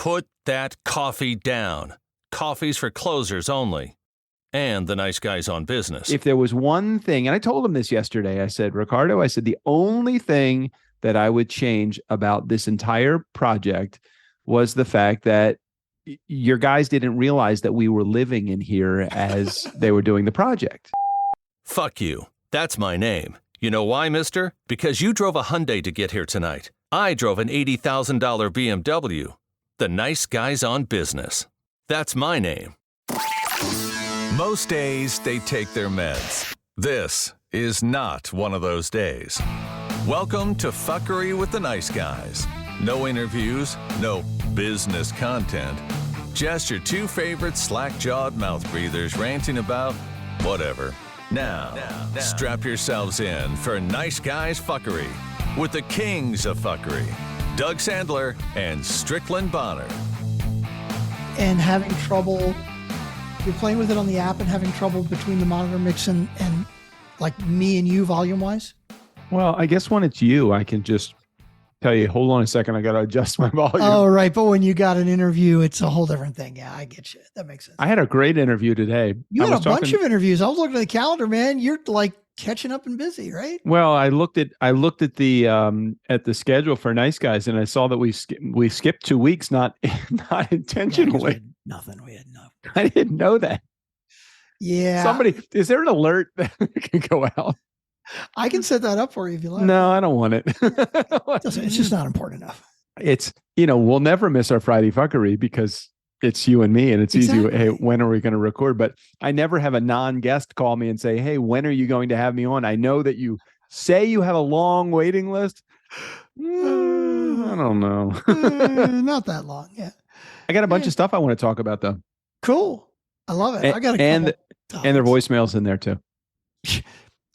Put that coffee down. Coffee's for closers only. And the nice guys on business. If there was one thing, and I told him this yesterday, I said, Ricardo, I said, the only thing that I would change about this entire project was the fact that your guys didn't realize that we were living in here as they were doing the project. Fuck you. That's my name. You know why, mister? Because you drove a Hyundai to get here tonight. I drove an $80,000 BMW. The nice guys on business. That's my name. Most days, they take their meds. This is not one of those days. Welcome to Fuckery with the Nice Guys. No interviews, no business content. Just your two favorite slack-jawed mouth breathers ranting about whatever. Now, strap yourselves in for Nice Guys Fuckery with the kings of fuckery, Doug Sandler and Strickland Bonner. And having trouble, you're playing with it on the app and having trouble between the monitor mix and like me and you volume-wise? Well, I guess when it's you, I can just tell you, hold on a second, I got to adjust my volume. Oh, right. But when you got an interview, it's a whole different thing. Yeah, I get you. That makes sense. I had a great interview today. You had a bunch of interviews. I was looking at the calendar, man. You're like catching up and busy, right? Well, I looked at the schedule for Nice Guys, and I saw that we skipped 2 weeks, not intentionally. We had nothing. I didn't know that. Yeah. Is there an alert that can go out? I can set that up for you if you like. No, I don't want it. It's just not important enough. It's, we'll never miss our Friday fuckery because it's you and me, and it's easy. Hey, when are we going to record? But I never have a non-guest call me and say, hey, when are you going to have me on? I know that you say you have a long waiting list. I don't know. Not that long. Yeah. I got a bunch of stuff I want to talk about though. Cool. I love it. I got and their voicemails in there too.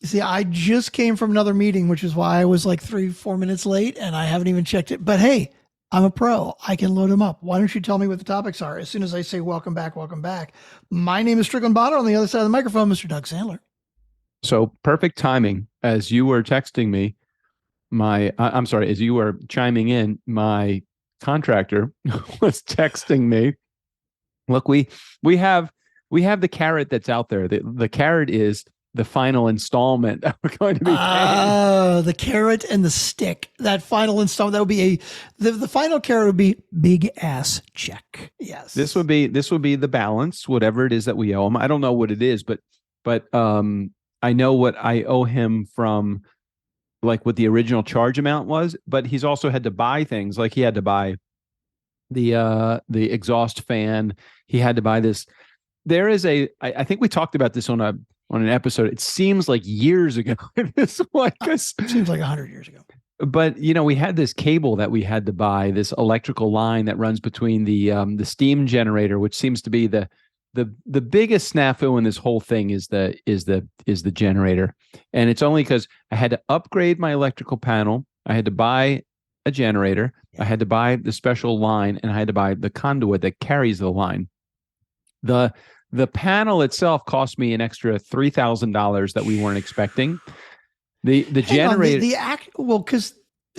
See, I just came from another meeting, which is why I was like 3-4 minutes late, and I haven't even checked it. But hey, I'm a pro. I can load them up. Why don't you tell me what the topics are? As soon as I say welcome back, welcome back. My name is Strickland Bonner. On the other side of the microphone, Mr. Doug Sandler. So perfect timing. As you were texting me, as you were chiming in, my contractor was texting me. Look, we have the carrot that's out there. The carrot is the final installment that we're going to be paying. The carrot and the stick. That final installment, that would be the final carrot would be big ass check. Yes. This would be the balance, whatever it is that we owe him. I don't know what it is, but I know what I owe him from like what the original charge amount was, but he's also had to buy things. Like he had to buy the exhaust fan. He had to buy this. There is I think we talked about this on an episode. It seems like years ago. It seems like 100 years ago. But we had this cable that we had to buy, this electrical line that runs between the steam generator, which seems to be the biggest snafu in this whole thing is the generator. And it's only because I had to upgrade my electrical panel. I had to buy a generator. Yeah. I had to buy the special line, and I had to buy the conduit that carries the line. The panel itself cost me an extra $3,000 that we weren't expecting. The generator,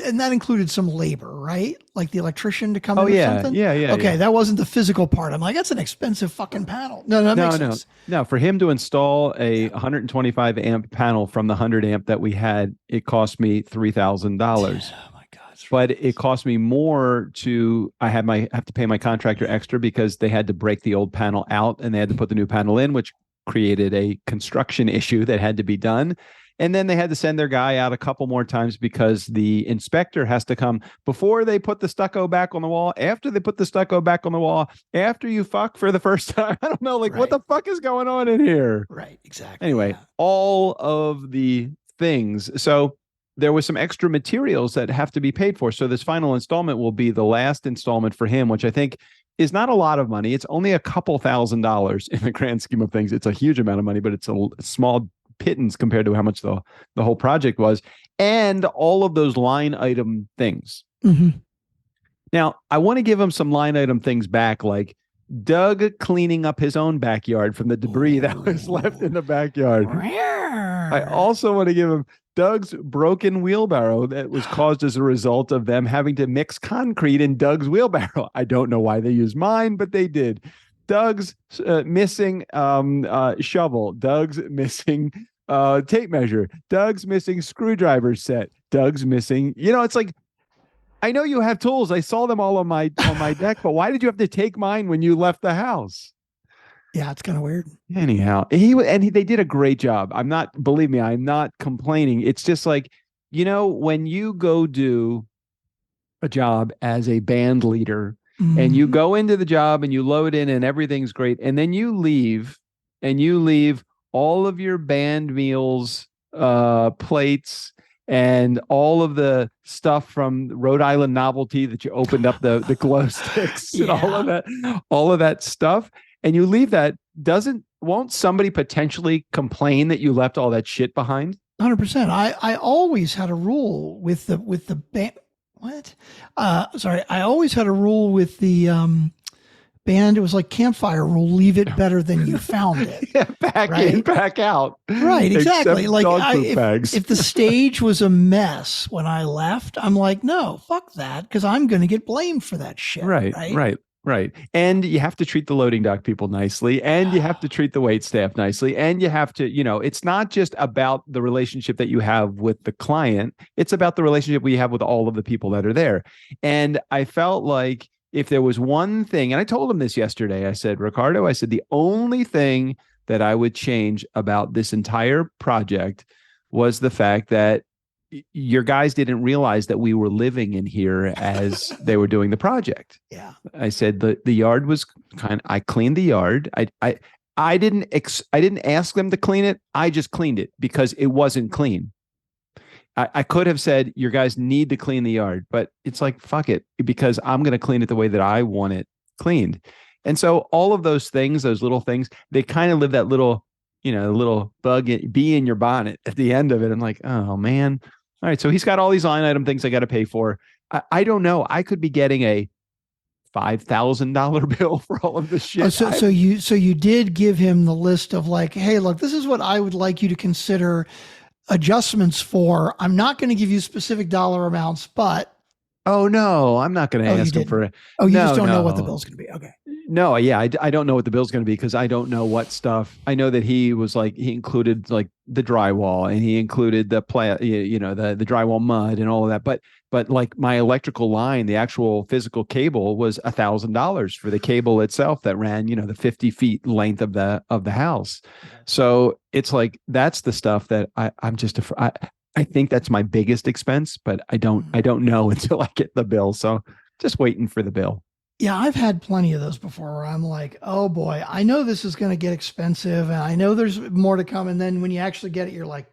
and that included some labor, right? Like the electrician to come in or something? Yeah. Okay, that wasn't the physical part. I'm like, that's an expensive fucking panel. No, that makes sense. No, for him to install a 125 amp panel from the 100 amp that we had, it cost me $3,000. But it cost me more I have to pay my contractor extra because they had to break the old panel out and they had to put the new panel in, which created a construction issue that had to be done. And then they had to send their guy out a couple more times because the inspector has to come before they put the stucco back on the wall, after they put the stucco back on the wall, after you fuck for the first time. I don't know, what the fuck is going on in here? Right, exactly. Anyway, all of the things. So there was some extra materials that have to be paid for. So this final installment will be the last installment for him, which I think is not a lot of money. It's only a couple $1,000s in the grand scheme of things. It's a huge amount of money, but it's a small pittance compared to how much the whole project was, and all of those line item things. Mm-hmm. Now, I want to give him some line item things back, like Doug cleaning up his own backyard from the debris that was left in the backyard. I also want to give him Doug's broken wheelbarrow that was caused as a result of them having to mix concrete in Doug's wheelbarrow. I don't know why they used mine, but they did. Doug's missing shovel. Doug's missing tape measure. Doug's missing screwdriver set. Doug's missing, it's like, I know you have tools. I saw them all on my deck, but why did you have to take mine when you left the house? Yeah, it's kind of weird. Anyhow, they did a great job. Believe me, I'm not complaining. It's just like, when you go do a job as a band leader and you go into the job and you load in and everything's great, and then you leave all of your band meals, plates, and all of the stuff from Rhode Island Novelty that you opened up the glow sticks and all of that stuff. And you leave that, won't somebody potentially complain that you left all that shit behind? 100%. I always had a rule with the band. What? I always had a rule with the band. It was like campfire rule. Leave it better than you found it. Yeah, back in, back out. Right, exactly. Except like bags. If the stage was a mess when I left, I'm like, no, fuck that, because I'm going to get blamed for that shit. Right. And you have to treat the loading dock people nicely, and you have to treat the wait staff nicely, and you have to, it's not just about the relationship that you have with the client. It's about the relationship we have with all of the people that are there. And I felt like if there was one thing, and I told him this yesterday, I said, Ricardo, the only thing that I would change about this entire project was the fact that your guys didn't realize that we were living in here as they were doing the project. Yeah. I said the yard was I cleaned the yard. I didn't ask them to clean it. I just cleaned it because it wasn't clean. I could have said, your guys need to clean the yard, but it's like, fuck it, because I'm going to clean it the way that I want it cleaned. And so all of those things, those little things, they kind of live that little, little bee in your bonnet at the end of it. I'm like, oh man. All right. So he's got all these line item things I got to pay for. I don't know. I could be getting a $5,000 bill for all of this shit. So you did give him the list of like, hey, look, this is what I would like you to consider adjustments for. I'm not going to give you specific dollar amounts, but. Oh no, I'm not going to ask him for it. Oh, you just don't know what the bill's going to be. Okay. No, yeah, I don't know what the bill's going to be because I don't know what stuff. I know that he included like the drywall, and he included the the drywall mud and all of that. But like my electrical line, the actual physical cable was $1,000 for the cable itself that ran, the 50 feet length of the house. So it's like, that's the stuff that I think that's my biggest expense, but I don't know until I get the bill. So just waiting for the bill. Yeah, I've had plenty of those before where I'm like, oh boy, I know this is going to get expensive and I know there's more to come. And then when you actually get it, you're like,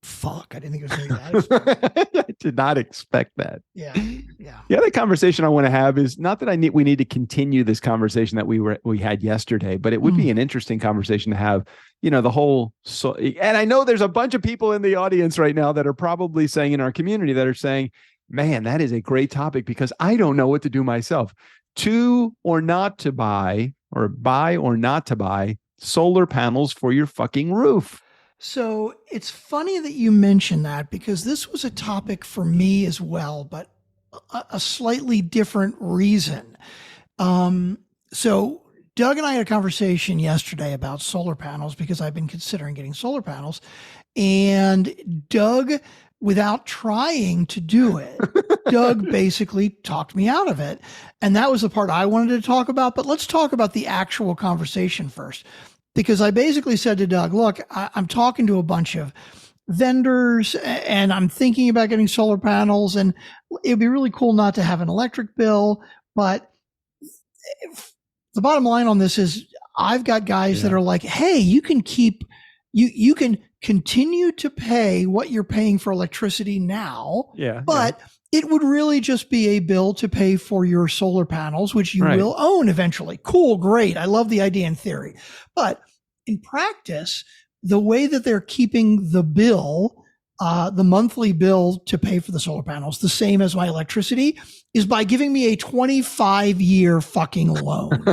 fuck, I didn't think it was going to be that expensive. I did not expect that. Yeah. The other conversation I want to have is not that we need to continue this conversation that we had yesterday, but it would be an interesting conversation to have, the whole, and I know there's a bunch of people in the audience right now that are probably saying in our community that are saying, man, that is a great topic because I don't know what to do myself. To or not to buy, or buy or not to buy solar panels for your fucking roof. So it's funny that you mentioned that because this was a topic for me as well, but a slightly different reason. So Doug and I had a conversation yesterday about solar panels because I've been considering getting solar panels, and Doug, without trying to do it, Doug basically talked me out of it. And that was the part I wanted to talk about. But let's talk about the actual conversation first, because I basically said to Doug, look, I'm talking to a bunch of vendors and I'm thinking about getting solar panels, and it'd be really cool not to have an electric bill. But the bottom line on this is I've got guys that are like, hey, you can continue to pay what you're paying for electricity now, but it would really just be a bill to pay for your solar panels, which you will own eventually. Cool, great. I love the idea in theory. But in practice, the way that they're keeping the bill, the monthly bill to pay for the solar panels, the same as my electricity, is by giving me a 25-year fucking loan.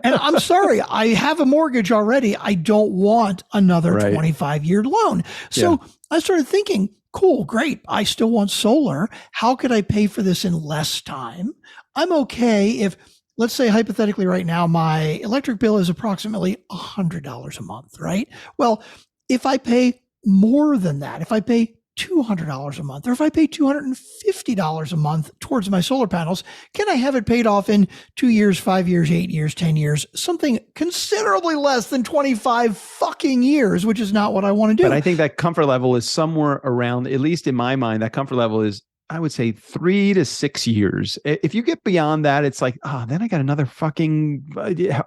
And I'm sorry, I have a mortgage already. I don't want another 25-year loan. So I started thinking, cool, great. I still want solar. How could I pay for this in less time? I'm okay if, let's say hypothetically right now, my electric bill is approximately $100 a month, right? Well, if I pay more than that, if I pay $200 a month, or if I pay $250 a month towards my solar panels, can I have it paid off in 2 years, 5 years, 8 years, 10 years, something considerably less than 25 fucking years, which is not what I want to do. But I think that comfort level is somewhere around, at least in my mind, that comfort level is, I would say 3 to 6 years. If you get beyond that, it's like, then I got another fucking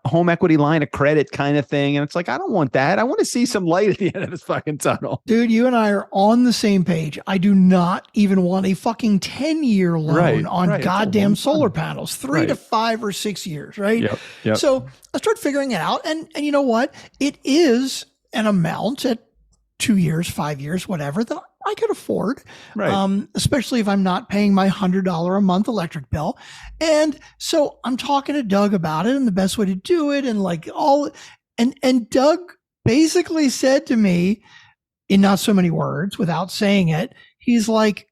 home equity line of credit kind of thing. And it's like, I don't want that. I want to see some light at the end of this fucking tunnel. Dude, you and I are on the same page. I do not even want a fucking 10-year loan on goddamn solar panels, 3 to 5 or 6 years, right? Yep. So I started figuring it out. And you know what? It is an amount at 2 years, 5 years, whatever, that I could afford, especially if I'm not paying my $100 a month electric bill. And so I'm talking to Doug about it and the best way to do it. And like and Doug basically said to me, in not so many words, without saying it, he's like,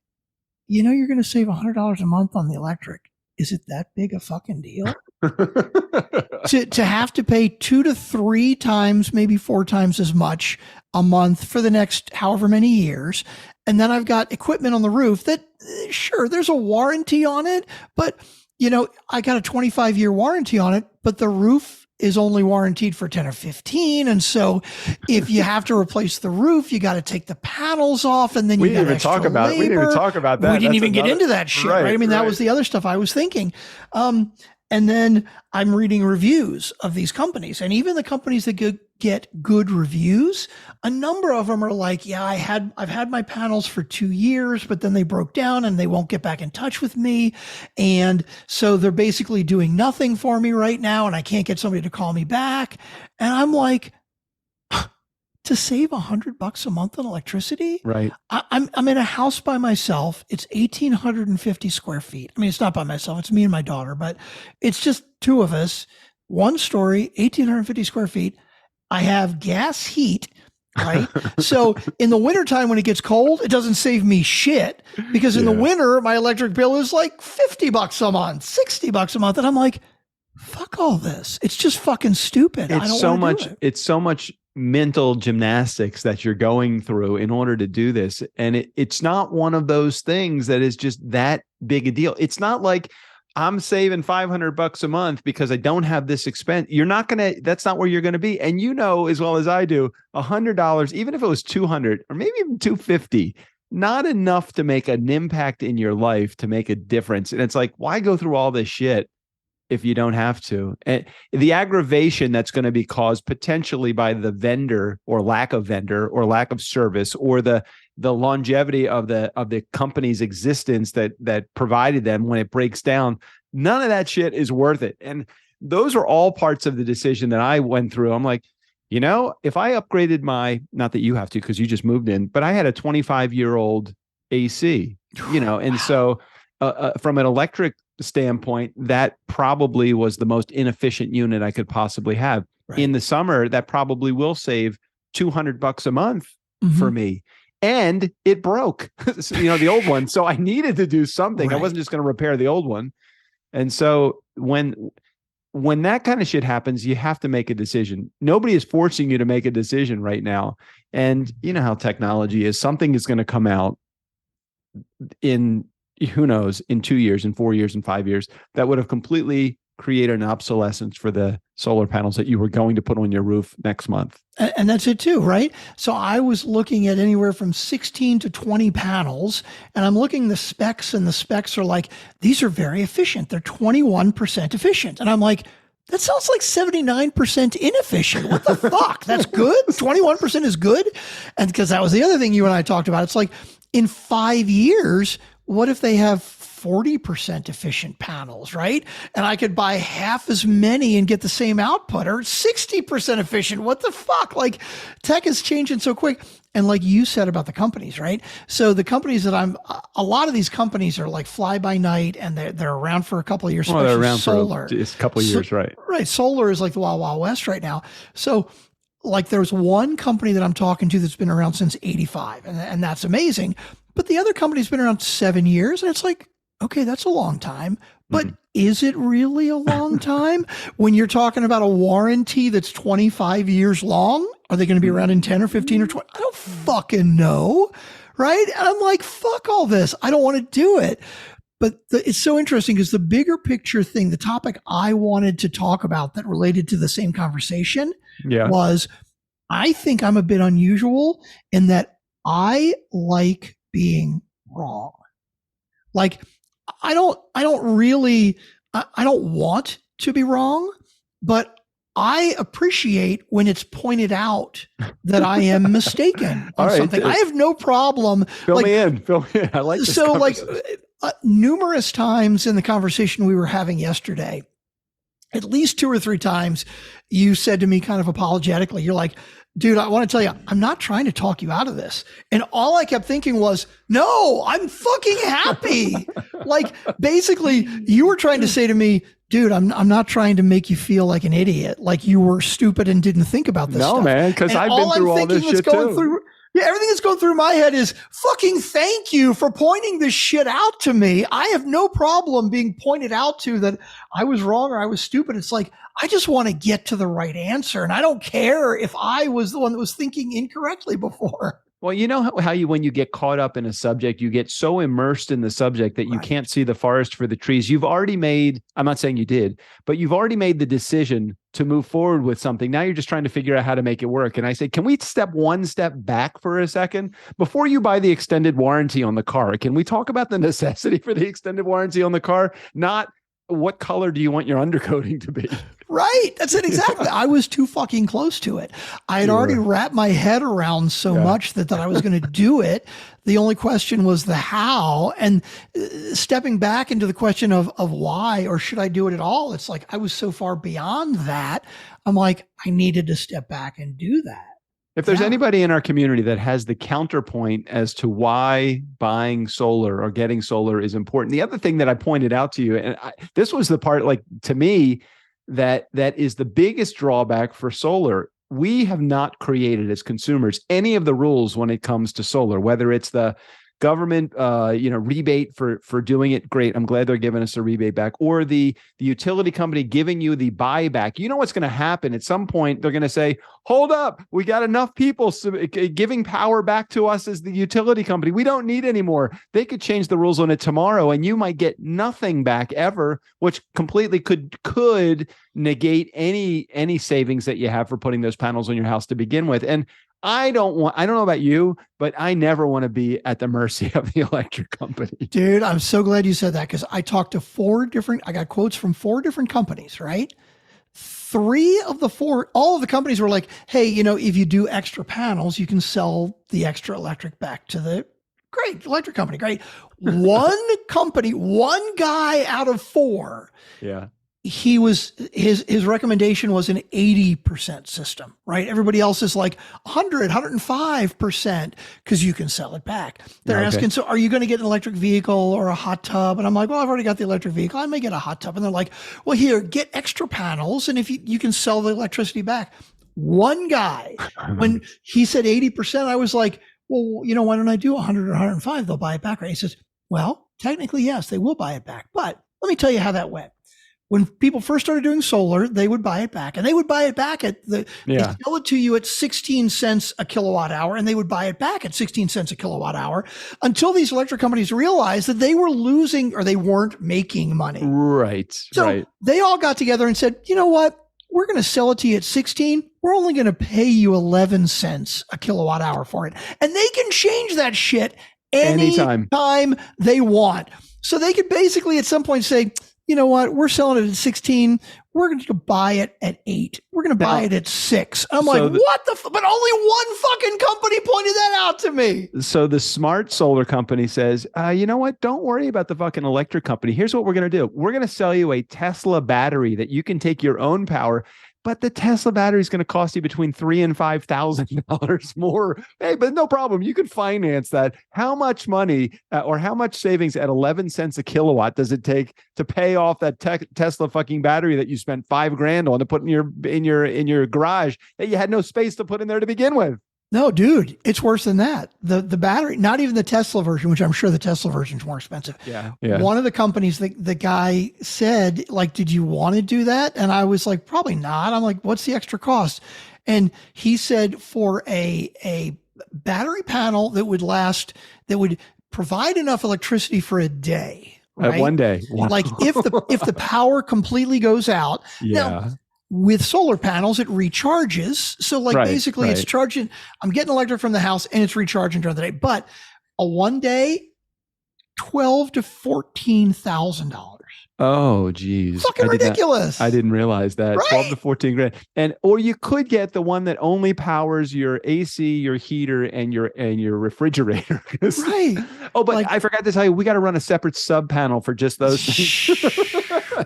you're going to save $100 a month on the electric. Is it that big a fucking deal? to have to pay 2 to 3 times, maybe 4 times as much a month for the next however many years. And then I've got equipment on the roof that, sure, there's a warranty on it, but I got a 25-year warranty on it, but the roof is only warranted for 10 or 15. And so if you have to replace the roof, you got to take the panels off, and then we didn't even talk about that. We didn't even get into that shit, right? I mean, that was the other stuff I was thinking. And then I'm reading reviews of these companies, and even the companies that get good reviews, a number of them are like, I've had my panels for 2 years, but then they broke down and they won't get back in touch with me. And so they're basically doing nothing for me right now, and I can't get somebody to call me back. And I'm like, to save $100 a month on electricity, right? I'm in a house by myself. It's 1,850 square feet. I mean, it's not by myself. It's me and my daughter, but it's just 2 of us. 1 story, 1,850 square feet. I have gas heat, right? So in the wintertime when it gets cold, it doesn't save me shit, because in the winter, my electric bill is like $50 a month, $60 a month. And I'm like, fuck all this. It's just fucking stupid. It's so much mental gymnastics that you're going through in order to do this. And it's not one of those things that is just that big a deal. It's not like I'm saving $500 a month because I don't have this expense. That's not where you're going to be. And as well as I do, $100, even if it was $200 or maybe even $250, not enough to make an impact in your life, to make a difference. And it's like, why go through all this shit if you don't have to? And the aggravation that's going to be caused potentially by the vendor or lack of service, or the longevity of the company's existence that provided them when it breaks down, none of that shit is worth it. And those are all parts of the decision that I went through. I'm like, if I upgraded not that you have to because you just moved in, but I had a 25-year-old AC, and so from an electric standpoint, that probably was the most inefficient unit I could possibly have. Right. In the summer, that probably will save $200 a month for me. And it broke, the old one. So I needed to do something. Right. I wasn't just going to repair the old one. And so when that kind of shit happens, you have to make a decision. Nobody is forcing you to make a decision right now. And you know how technology is. Something is going to come out in, who knows, in 2 years, in 4 years, in 5 years, that would have completely created an obsolescence for the solar panels that you were going to put on your roof next month. And that's it too, right? So I was looking at anywhere from 16 to 20 panels, and I'm looking the specs, and the specs are like, these are very efficient. They're 21% efficient. And I'm like, that sounds like 79% inefficient. What the fuck? That's good? 21% is good? And because that was the other thing you and I talked about. It's like, in 5 years, what if they have 40% efficient panels, right? And I could buy half as many and get the same output, or 60% efficient. What the fuck? Like, tech is changing so quick. And like you said about the companies, right? So the companies that a lot of these companies are like fly by night, and they're around for a couple of years. Well, they're around solar. for a couple of years, right? Right. Solar is like the Wild Wild West right now. So like there's one company that I'm talking to that's been around since 85, and that's amazing. But the other company's been around 7 years, and it's like, okay, that's a long time. But is it really a long time when you're talking about a warranty that's 25 years long? Are they going to be around in 10 or 15 or 20? I don't fucking know. Right. And I'm like, fuck all this. I don't want to do it. But it's so interesting because the bigger picture thing, the topic I wanted to talk about that related to the same conversation was, I think I'm a bit unusual in that I like being wrong. Like, I don't want to be wrong, but I appreciate when it's pointed out that I am mistaken on something. I have no problem. Fill me in. I like this. So like numerous times in the conversation we were having yesterday, at least 2 or 3 times, you said to me kind of apologetically, you're like, dude, I want to tell you, I'm not trying to talk you out of this. And all I kept thinking was, no, I'm fucking happy. Like, basically, you were trying to say to me, dude, I'm not trying to make you feel like an idiot, like you were stupid and didn't think about this stuff. No, man, because I've been through all this shit too. Everything that's going through my head is fucking thank you for pointing this shit out to me. I have no problem being pointed out to that I was wrong or I was stupid. It's like, I just want to get to the right answer. And I don't care if I was the one that was thinking incorrectly before. Well, you know how when you get caught up in a subject, you get so immersed in the subject that you can't see the forest for the trees. You've already made, I'm not saying you did, but you've already made the decision to move forward with something. Now you're just trying to figure out how to make it work. And I say, can we step one step back for a second? Before you buy the extended warranty on the car, can we talk about the necessity for the extended warranty on the car? Not what color do you want your undercoating to be? Right. That's it. Exactly. I was too fucking close to it. I had already wrapped my head around so much that I was going to do it. The only question was the how. And stepping back into the question of why, or should I do it at all? It's like, I was so far beyond that. I'm like, I needed to step back and do that. If there's anybody in our community that has the counterpoint as to why buying solar or getting solar is important. The other thing that I pointed out to you, and this was the part, like, to me, that is the biggest drawback for solar. We have not created as consumers any of the rules when it comes to solar, whether it's the government, rebate for doing it. Great. I'm glad they're giving us a rebate back, or the utility company giving you the buyback. You know what's going to happen at some point? They're going to say, hold up, we got enough people giving power back to us as the utility company. We don't need any more. They could change the rules on it tomorrow, and you might get nothing back ever, which completely could negate any savings that you have for putting those panels on your house to begin with. And I don't know about you, but I never want to be at the mercy of the electric company. Dude, I'm so glad you said that, because I talked to I got quotes from 4 different companies, right? 3 of the 4, all of the companies were like, hey, if you do extra panels, you can sell the extra electric back to the great electric company. Great. One guy out of 4. Yeah. His recommendation was an 80% system, right? Everybody else is like 105% because you can sell it back. They're asking, so are you going to get an electric vehicle or a hot tub? And I'm like, well, I've already got the electric vehicle. I may get a hot tub. And they're like, well, here, get extra panels. And if you can sell the electricity back. One guy, when he said 80%, I was like, well, why don't I do 100 or 105? They'll buy it back, right? He says, well, technically, yes, they will buy it back. But let me tell you how that went. When people first started doing solar, they would buy it back, and they would buy it back at they sell it to you at 16 cents a kilowatt hour, and they would buy it back at 16 cents a kilowatt hour until these electric companies realized that they were losing, or they weren't making money. Right. So they all got together and said, you know what? We're going to sell it to you at 16. We're only going to pay you 11 cents a kilowatt hour for it. And they can change that shit anytime they want. So they could basically at some point say, you know what? We're selling it at 16. we're going to buy it at 8. We're going to buy it at 6. I'm so like, what the? But only one fucking company pointed that out to me. So the smart solar company says, you know what? Don't worry about the fucking electric company. Here's what we're going to do. We're going to sell you a Tesla battery that you can take your own power. But the Tesla battery is going to cost you between $3,000 and $5,000 more. Hey, but no problem. You can finance that. How much money or how much savings at 11 cents a kilowatt does it take to pay off that Tesla fucking battery that you spent $5,000 on to put in your garage that you had no space to put in there to begin with? No, dude, it's worse than that. The battery, not even the Tesla version, which I'm sure the Tesla version is more expensive. Yeah. One of the companies, the guy said, like, did you want to do that? And I was like, probably not. I'm like, what's the extra cost? And he said for a battery panel that would provide enough electricity for a day. Right? One day. Wow. Like if the power completely goes out. Yeah. Now, with solar panels, it recharges. So basically it's charging. I'm getting electric from the house and it's recharging during the day. But a one day, $12,000 to $14,000. Oh, geez. Fucking ridiculous. I didn't realize that. Right? 12 to 14 grand. Or you could get the one that only powers your AC, your heater, and your refrigerator. Right. Oh, but I forgot to tell you, we got to run a separate sub panel for just those things.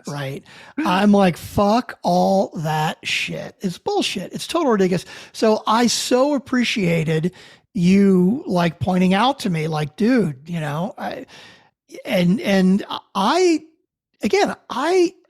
Right. I'm like, fuck all that shit. It's bullshit. It's total ridiculous. So I so appreciated you like pointing out to me, like, dude, you know, I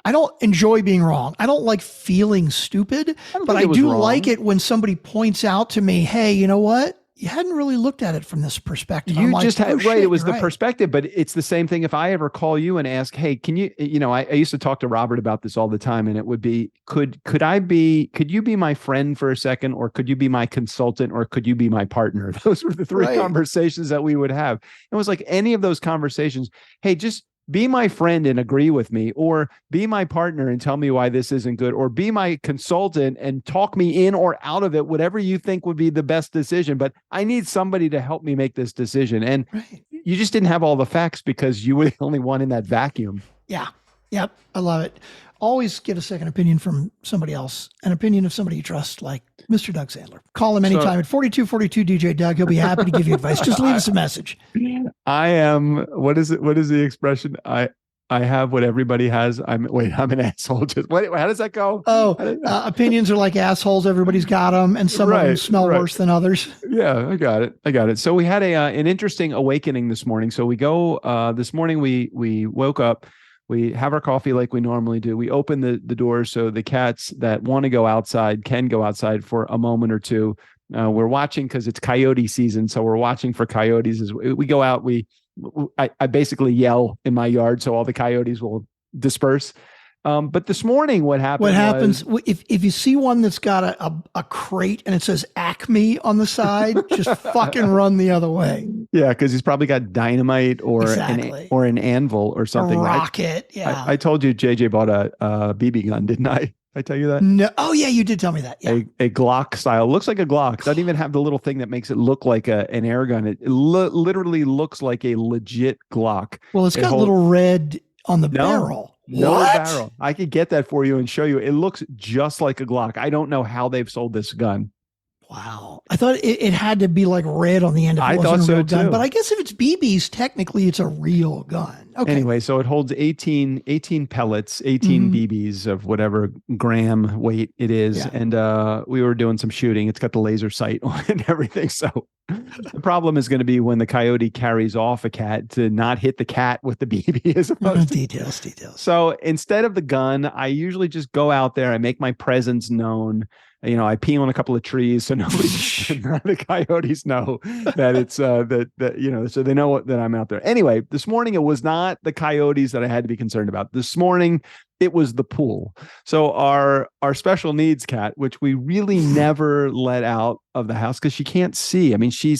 don't enjoy being wrong. I don't like feeling stupid, but I do like it when somebody points out to me, hey, you know what? You hadn't really looked at it from this perspective. You just had, right. It was the perspective, but it's the same thing. If I ever call you and ask, hey, can you, I used to talk to Robert about this all the time, and it would be, could you be my friend for a second, or could you be my consultant, or could you be my partner? Those were the three conversations that we would have. It was like any of those conversations. Hey, just be my friend and agree with me, or be my partner and tell me why this isn't good, or be my consultant and talk me in or out of it, whatever you think would be the best decision. But I need somebody to help me make this decision. And you just didn't have all the facts because you were the only one in that vacuum. Yeah. Yep. I love it. Always get a second opinion from somebody else, an opinion of somebody you trust, like Mr. Doug Sandler. Call him anytime at 4242 DJ Doug. He'll be happy to give you advice. Just leave us a message. I am, what is it? What is the expression? I have what everybody has. I'm an asshole. Just wait, how does that go? Oh, opinions are like assholes. Everybody's got them, and some of them smell worse than others. Yeah, I got it. So we had an interesting awakening this morning. So we go this morning. We woke up. We have our coffee like we normally do. We open the doors so the cats that want to go outside can go outside for a moment or two. We're watching because it's coyote season, so we're watching for coyotes. As we go out, I basically yell in my yard so all the coyotes will disperse. But this morning, what happens if you see one that's got a crate and it says Acme on the side, just fucking run the other way. Yeah, because he's probably got dynamite or an anvil or something. A rocket. I told you JJ bought a BB gun, didn't I? I tell you that? No. Oh yeah, you did tell me that. Yeah. A Glock style. Looks like a Glock. Doesn't even have the little thing that makes it look like an air gun. It literally looks like a legit Glock. Well, it's got a little red on the barrel. No barrel. I could get that for you and show you. It looks just like a Glock. I don't know how they've sold this gun. Wow. I thought it had to be like red on the end. I thought so gun. too. But I guess if it's BBs, technically it's a real gun. Okay. Anyway, so it holds 18 pellets, 18 BBs of whatever gram weight it is. Yeah. And we were doing some shooting. It's got the laser sight on it and everything. So the problem is going to be when the coyote carries off a cat to not hit the cat with the BB as opposed to details. So instead of the gun, I usually just go out there. I make my presence known. I pee on a couple of trees so none of the coyotes know that it's so they know that I'm out there. Anyway, this morning it was not the coyotes that I had to be concerned about. This morning it was the pool. So our special needs cat, which we really never let out of the house because she can't see. I mean, she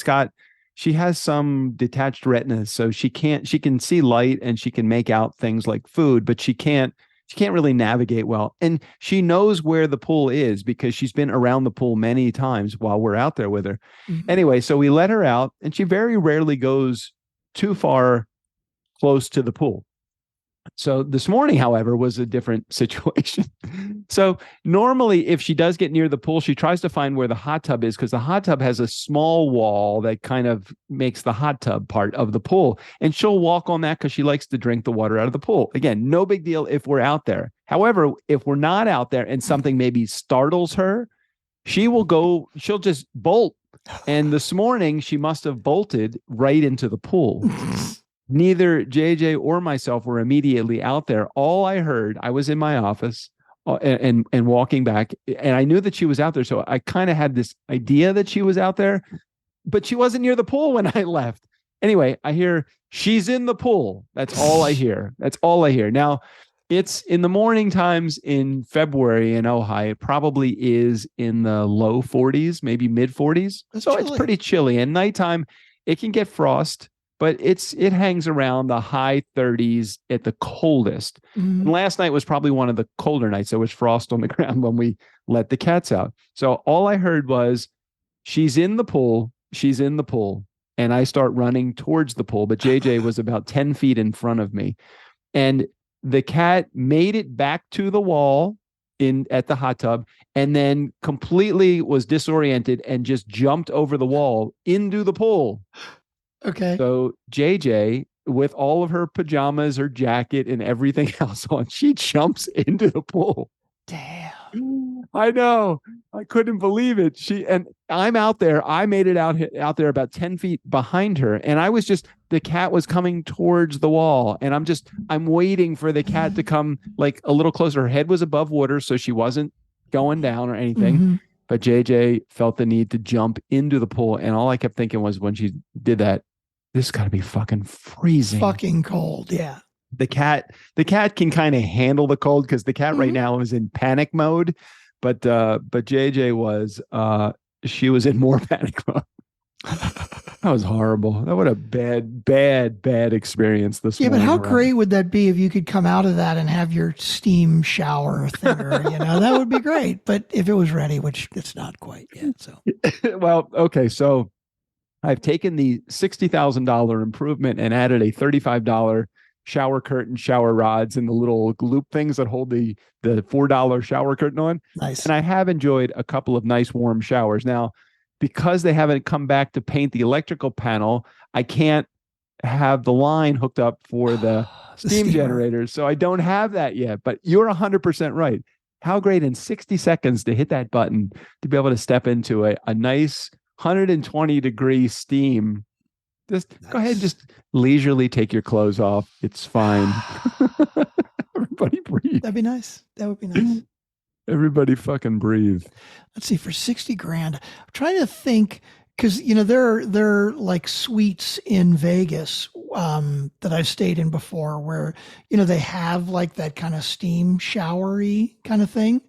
has some detached retinas, so she can see light and she can make out things like food, but she can't really navigate well. And she knows where the pool is because she's been around the pool many times while we're out there with her. Mm-hmm. Anyway, so we let her out and she very rarely goes too far close to the pool. So this morning, however, was a different situation. So normally if she does get near the pool, she tries to find where the hot tub is because the hot tub has a small wall that kind of makes the hot tub part of the pool. And she'll walk on that because she likes to drink the water out of the pool. Again, no big deal if we're out there. However, if we're not out there and something maybe startles her, she'll just bolt. And this morning she must have bolted right into the pool. Neither JJ or myself were immediately out there. All I heard, I was in my office and walking back, and I knew that she was out there. So I kind of had this idea that she was out there, but she wasn't near the pool when I left. Anyway, I hear she's in the pool. That's all I hear. That's all I hear. Now, it's in the morning times in February in Ojai. It probably is in the low 40s, maybe mid 40s. So it's pretty chilly. And nighttime, it can get frost, but it hangs around the high 30s at the coldest. And last night was probably one of the colder nights. There was frost on the ground when we let the cats out. So all I heard was, she's in the pool. She's in the pool. And I start running towards the pool, but JJ was about 10 feet in front of me. And the cat made it back to the wall at the hot tub and then completely was disoriented and just jumped over the wall into the pool. Okay. So JJ, with all of her pajamas, her jacket, and everything else on, she jumps into the pool. Damn. I know. I couldn't believe it. And I'm out there. I made it out there about 10 feet behind her. And the cat was coming towards the wall. And I'm waiting for the cat to come like a little closer. Her head was above water, so she wasn't going down or anything. But JJ felt the need to jump into the pool. And all I kept thinking was, when she did that, this got to be fucking freezing. Fucking cold. Yeah. The cat can kind of handle the cold because the cat right now is in panic mode, but JJ she was in more panic mode. That was horrible. That was a bad experience this morning. Yeah, but how great would that be if you could come out of that and have your steam shower thinger? That would be great. But if it was ready, which it's not quite yet. So well, okay, so I've taken the $60,000 improvement and added a $35 shower curtain, shower rods, and the little loop things that hold the $4 shower curtain on. Nice. And I have enjoyed a couple of nice warm showers. Now, because they haven't come back to paint the electrical panel, I can't have the line hooked up for the steam generators. So I don't have that yet. But you're 100% right. How great in 60 seconds to hit that button to be able to step into a nice 120-degree steam. Just go ahead and just leisurely take your clothes off. It's fine. Everybody breathe. That'd be nice. That would be nice. Everybody fucking breathe. Let's see, for 60 grand, I'm trying to think, because there are like suites in Vegas that I've stayed in before where they have like that kind of steam showery kind of thing.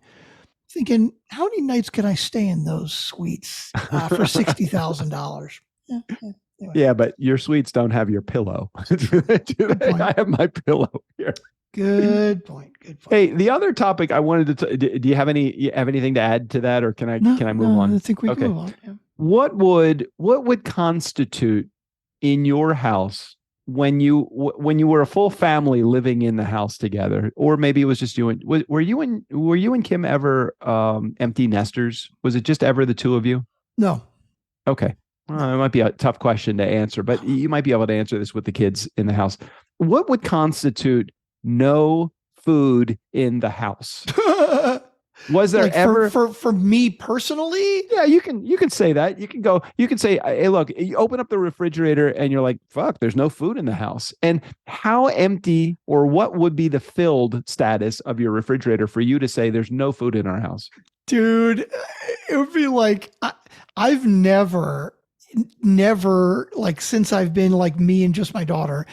Thinking, how many nights can I stay in those suites for $60,000? Yeah. Anyway. Yeah, but your suites don't have your pillow. I have my pillow here. Good point. Hey, the other topic I wanted to do you have anything to add to that, or can I move on? I think we can move on. Yeah. What would constitute in your house when you were a full family living in the house together, or maybe it was just you and were you and Kim ever empty nesters? Was it just ever the two of you? No. Okay. Well, it might be a tough question to answer, but you might be able to answer this with the kids in the house. What would constitute no food in the house? Was there ever for me personally? Yeah, you can say that. You can say, hey, look, you open up the refrigerator and you're like, fuck, there's no food in the house. And how empty, or what would be the filled status of your refrigerator for you to say there's no food in our house? Dude, it would be like, I've never, like, since I've been like me and just my daughter,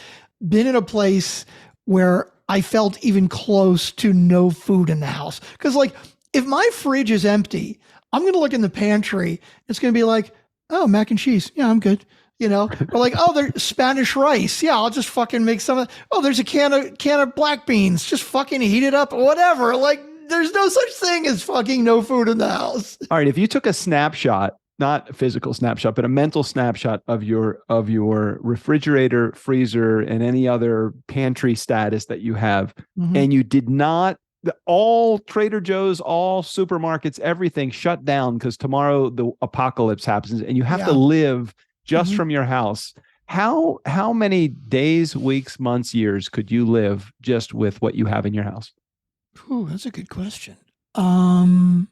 been in a place where I felt even close to no food in the house. Because like, if my fridge is empty, I'm going to look in the pantry. It's going to be like, oh, mac and cheese. Yeah, I'm good. Or like, oh, there's Spanish rice. Yeah, I'll just fucking make some. Oh, there's a can of black beans. Just fucking heat it up. Whatever. Like, there's no such thing as fucking no food in the house. All right. If you took a snapshot, not a physical snapshot, but a mental snapshot of your refrigerator, freezer, and any other pantry status that you have, and you did not all Trader Joe's, all supermarkets, everything shut down because tomorrow the apocalypse happens, and you have to live just from your house. How many days, weeks, months, years could you live just with what you have in your house? Ooh, that's a good question. I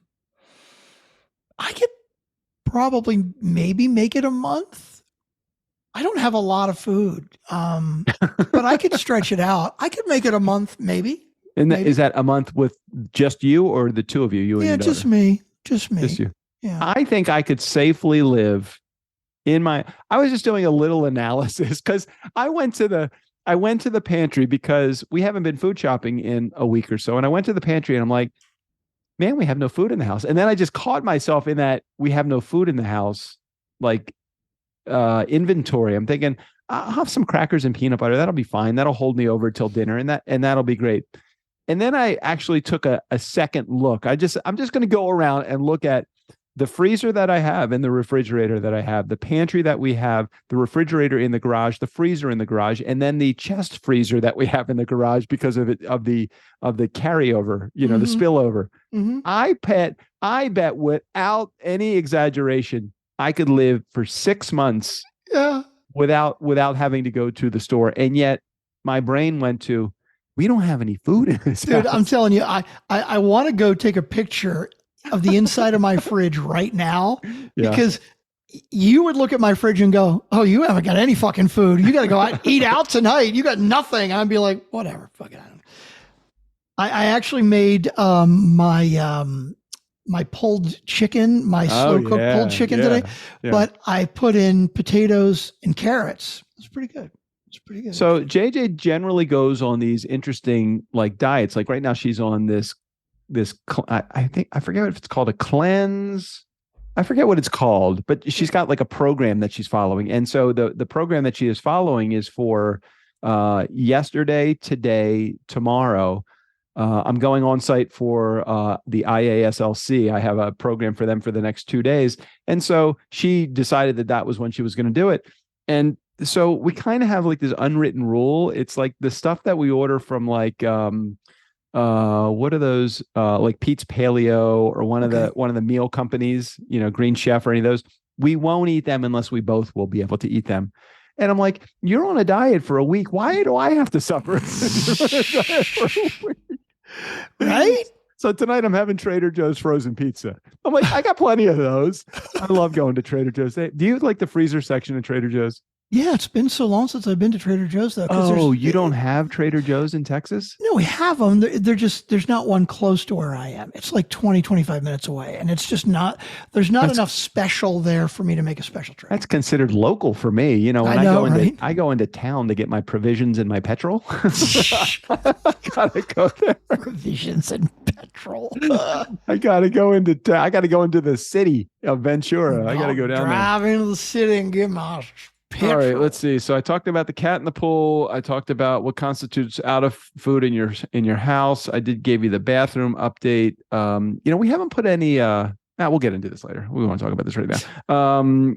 could probably maybe make it a month. I don't have a lot of food, but I could stretch it out. I could make it a month, maybe. And is that a month with just you or the two of you? You and your daughter? Just me. Just you. Yeah. I think I could safely live I was just doing a little analysis because I went to the pantry because we haven't been food shopping in a week or so. And I went to the pantry and I'm like, man, we have no food in the house. And then I just caught myself in that we have no food in the house, like inventory. I'm thinking, I'll have some crackers and peanut butter. That'll be fine. That'll hold me over till dinner, and that'll be great. And then I actually took a second look. I'm just going to go around and look at the freezer that I have and the refrigerator that I have, the pantry that we have, the refrigerator in the garage, the freezer in the garage, and then the chest freezer that we have in the garage because of the carryover, the spillover. I bet without any exaggeration, I could live for 6 months without having to go to the store. And yet my brain went to, we don't have any food in this Dude, house. I'm telling you, I want to go take a picture of the inside of my fridge right now because you would look at my fridge and go, oh, you haven't got any fucking food. You got to go out, eat out tonight. You got nothing. I'd be like, whatever, fuck it. I actually made my pulled chicken, my slow cooked pulled chicken today, but I put in potatoes and carrots. It's pretty good. So JJ generally goes on these interesting like diets. Like right now she's on this I forget if it's called a cleanse. I forget what it's called, but she's got like a program that she's following. And so the program that she is following is for yesterday, today, tomorrow. I'm going on site for the IASLC. I have a program for them for the next 2 days. And so she decided that was when she was going to do it. And so we kind of have like this unwritten rule. It's like the stuff that we order from like, what are those like Pete's Paleo or one of the meal companies, Green Chef or any of those, we won't eat them unless we both will be able to eat them. And I'm like, you're on a diet for a week. Why do I have to suffer? Right? So tonight I'm having Trader Joe's frozen pizza. I'm like, I got plenty of those. I love going to Trader Joe's. Do you like the freezer section of Trader Joe's? Yeah, it's been so long since I've been to Trader Joe's though. Oh, you don't have Trader Joe's in Texas? No, we have them. There's not one close to where I am. It's like 20, 25 minutes away. And it's just there's not enough special there for me to make a special trip. That's considered local for me. When I go into town to get my provisions and my petrol. I gotta go there. Provisions and petrol. I gotta go into the city of Ventura. I gotta go down there. Drive into the city and get my petrol. All right, let's see. So I talked about the cat in the pool. I talked about what constitutes out of food in your house. I give you the bathroom update. We haven't put any we'll get into this later. We want to talk about this right now.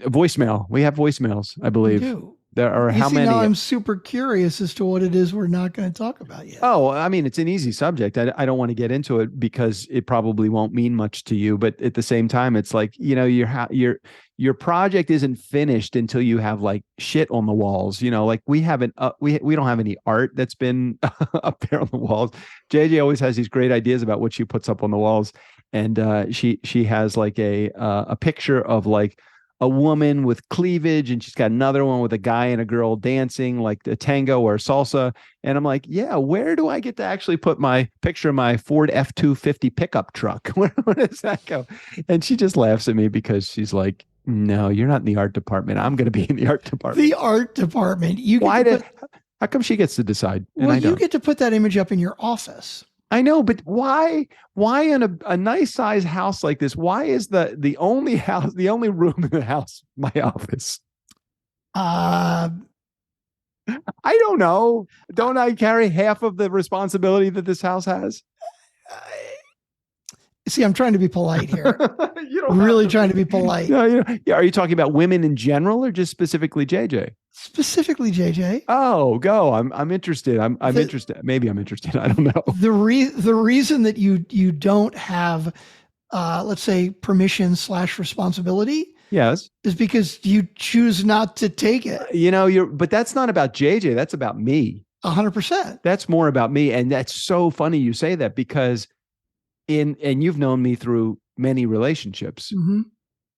Voicemail. We have voicemails, I believe. We do. There are how many? Now I'm super curious as to what it is we're not going to talk about yet. Oh, I mean, it's an easy subject. I don't want to get into it because it probably won't mean much to you. But at the same time, it's like, your project isn't finished until you have like shit on the walls. Like we haven't, we don't have any art that's been up there on the walls. JJ always has these great ideas about what she puts up on the walls. And she has like a picture of like a woman with cleavage, and she's got another one with a guy and a girl dancing like a tango or salsa. And I'm like, yeah, where do I get to actually put my picture of my Ford F-250 pickup truck? Where does that go? And she just laughs at me because she's like, no, you're not in the art department. I'm going to be in the art department. The art department. How come she gets to decide? Well, you get to put that image up in your office. I know, but why in a nice size house like this? Why is the only room in the house my office? I don't know. Don't I carry half of the responsibility that this house has? See, I'm trying to be polite here. You don't really have trying to be polite. No, yeah. Are you talking about women in general or just specifically JJ? Specifically, JJ. Oh, go. I'm interested. I'm interested. Maybe I'm interested. I don't know. The reason that you don't have, let's say, permission / responsibility. Yes. Is because you choose not to take it. But that's not about JJ. That's about me. 100%. That's more about me. And that's so funny you say that because and you've known me through many relationships. Mm-hmm.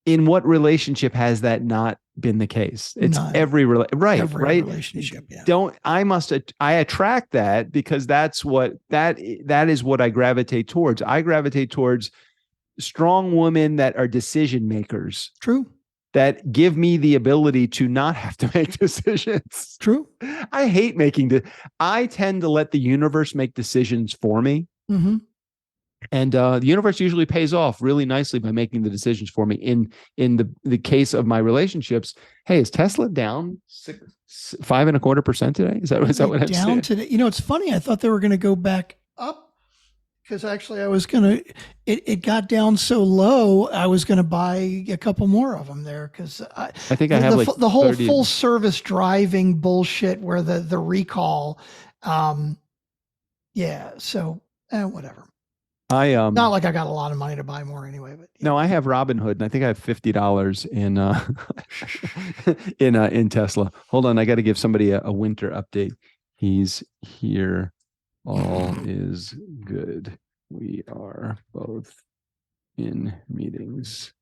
In what relationship has that not been the case? It's None. every relationship. Yeah. I attract that because that is what I gravitate towards. I gravitate towards strong women that are decision makers. True. That give me the ability to not have to make decisions. True. I hate I tend to let the universe make decisions for me. Mm-hmm. And the universe usually pays off really nicely by making the decisions for me. In the case of my relationships, hey, is Tesla down 5.25% today? Is that what I'm down saying? Today? It's funny. I thought they were going to go back up because actually I was going to. It got down so low. I was going to buy a couple more of them there because I think I have the whole 30. Full service driving bullshit where the recall. Yeah. So whatever. Not like I got a lot of money to buy more anyway, but no, I have Robinhood and I think I have $50 in Tesla. Hold on, I got to give somebody a winter update. He's here. All is good. We are both in meetings.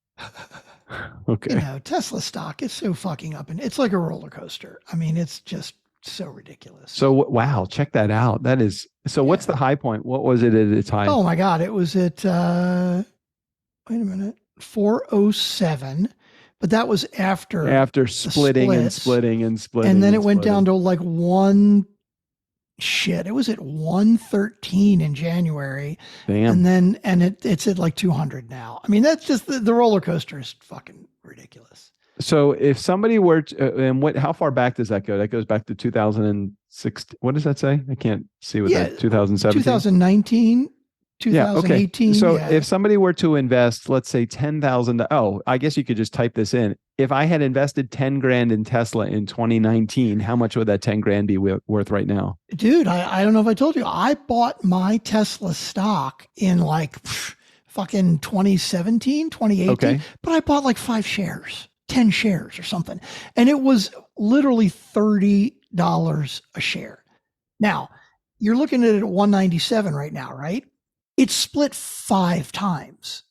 Okay. Tesla stock is so fucking up and it's like a roller coaster. I mean, it's just so ridiculous. So wow, check that out. That is so. What's the high point? What was it at its high? Oh my God, it was at wait a minute, 407, but that was after splitting and splitting, and then it went down to like it was at 113 in January. Damn. And it's at like 200 now. I mean, that's just the roller coaster is fucking ridiculous. So if somebody were to, and how far back does that go? That goes back to 2006. What does that say? I can't see what that 2017, 2019, 2018. Okay. So if somebody were to invest, let's say $10,000. I guess you could just type this in. If I had invested 10 grand in Tesla in 2019, how much would that 10 grand be worth right now? Dude, I don't know if I told you, I bought my Tesla stock in like fucking 2017, 2018, but I bought like 5 shares. 10 shares or something. And it was literally $30 a share. Now, you're looking at it at 197 right now, right? It's split 5 times.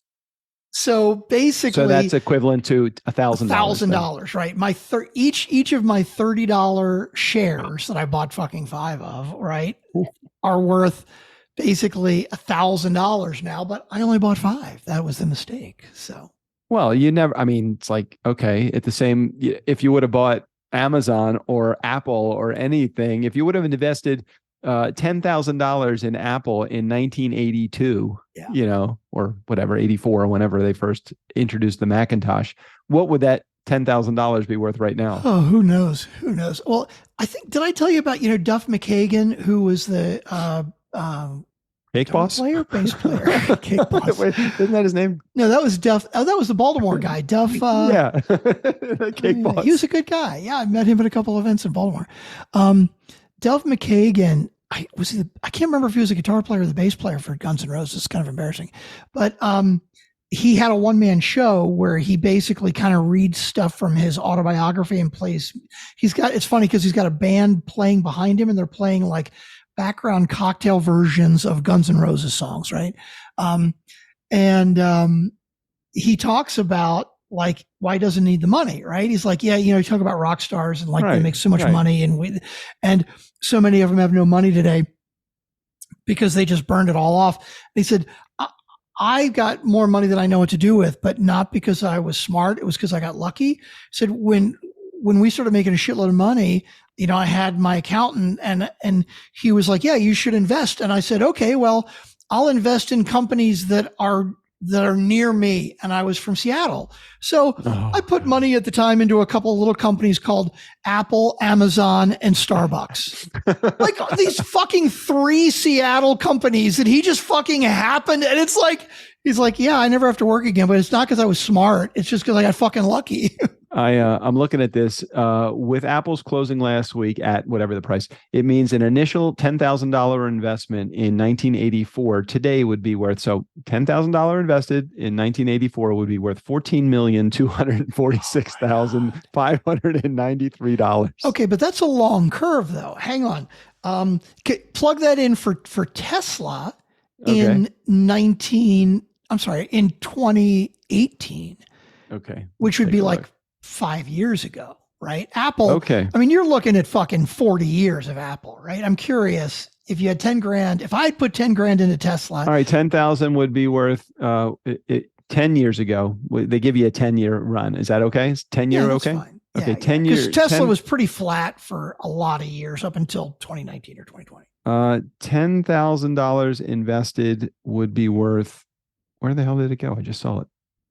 So basically, that's equivalent to $1,000. $1,000, right? My each of my $30 shares that I bought fucking 5 of, right, are worth basically $1,000 now, but I only bought 5. That was the mistake. So well, it's like, okay, if you would have bought Amazon or Apple or anything, if you would have invested $10,000 in Apple in 1982, or whatever, 84, or whenever they first introduced the Macintosh, what would that $10,000 be worth right now? Oh, who knows? Well, I think, did I tell you about, Duff McKagan, who was the, Cake Boss? Bass player. Cake Boss. Wait, isn't that his name? No, that was Duff. Oh, that was the Baltimore guy. Duff. Yeah. Cake Boss. He was a good guy. Yeah, I met him at a couple of events in Baltimore. Duff McKagan, I can't remember if he was a guitar player or the bass player for Guns N' Roses. It's kind of embarrassing. But he had a one-man show where he basically kind of reads stuff from his autobiography and plays. It's funny because he's got a band playing behind him and they're playing like background cocktail versions of Guns N' Roses songs, right? He talks about like why he doesn't need the money, right? He's like, yeah, you talk about rock stars and like they make so much money and so many of them have no money today because they just burned it all off. And he said, I got more money than I know what to do with, but not because I was smart. It was because I got lucky. He said, when we started making a shitload of money, I had my accountant and he was like, yeah, you should invest. And I said, okay, well, I'll invest in companies that are near me. And I was from Seattle. So I put money at the time into a couple of little companies called Apple, Amazon, and Starbucks. Like these fucking 3 Seattle companies that he just fucking happened. And it's like, He's like, yeah, I never have to work again, but it's not because I was smart. It's just because I got fucking lucky. I'm looking at this with Apple's closing last week at whatever the price. It means an initial $10,000 investment in 1984 today would be worth, so $10,000 invested in 1984 would be worth $14,246,593. Okay, but that's a long curve though. Hang on. Plug that in for Tesla in 2018. Okay. Which would be like 5 years ago, right? Apple. Okay. I mean, you're looking at fucking 40 years of Apple, right? I'm curious if you had 10 grand, if I'd put 10 grand into Tesla. All right. 10,000 would be worth 10 years ago. They give you a 10-year run. Is that okay? Is 10-year okay? Fine. Okay. 10 years. Because Tesla was pretty flat for a lot of years up until 2019 or 2020. $10,000 invested would be worth, where the hell did it go? I just saw it.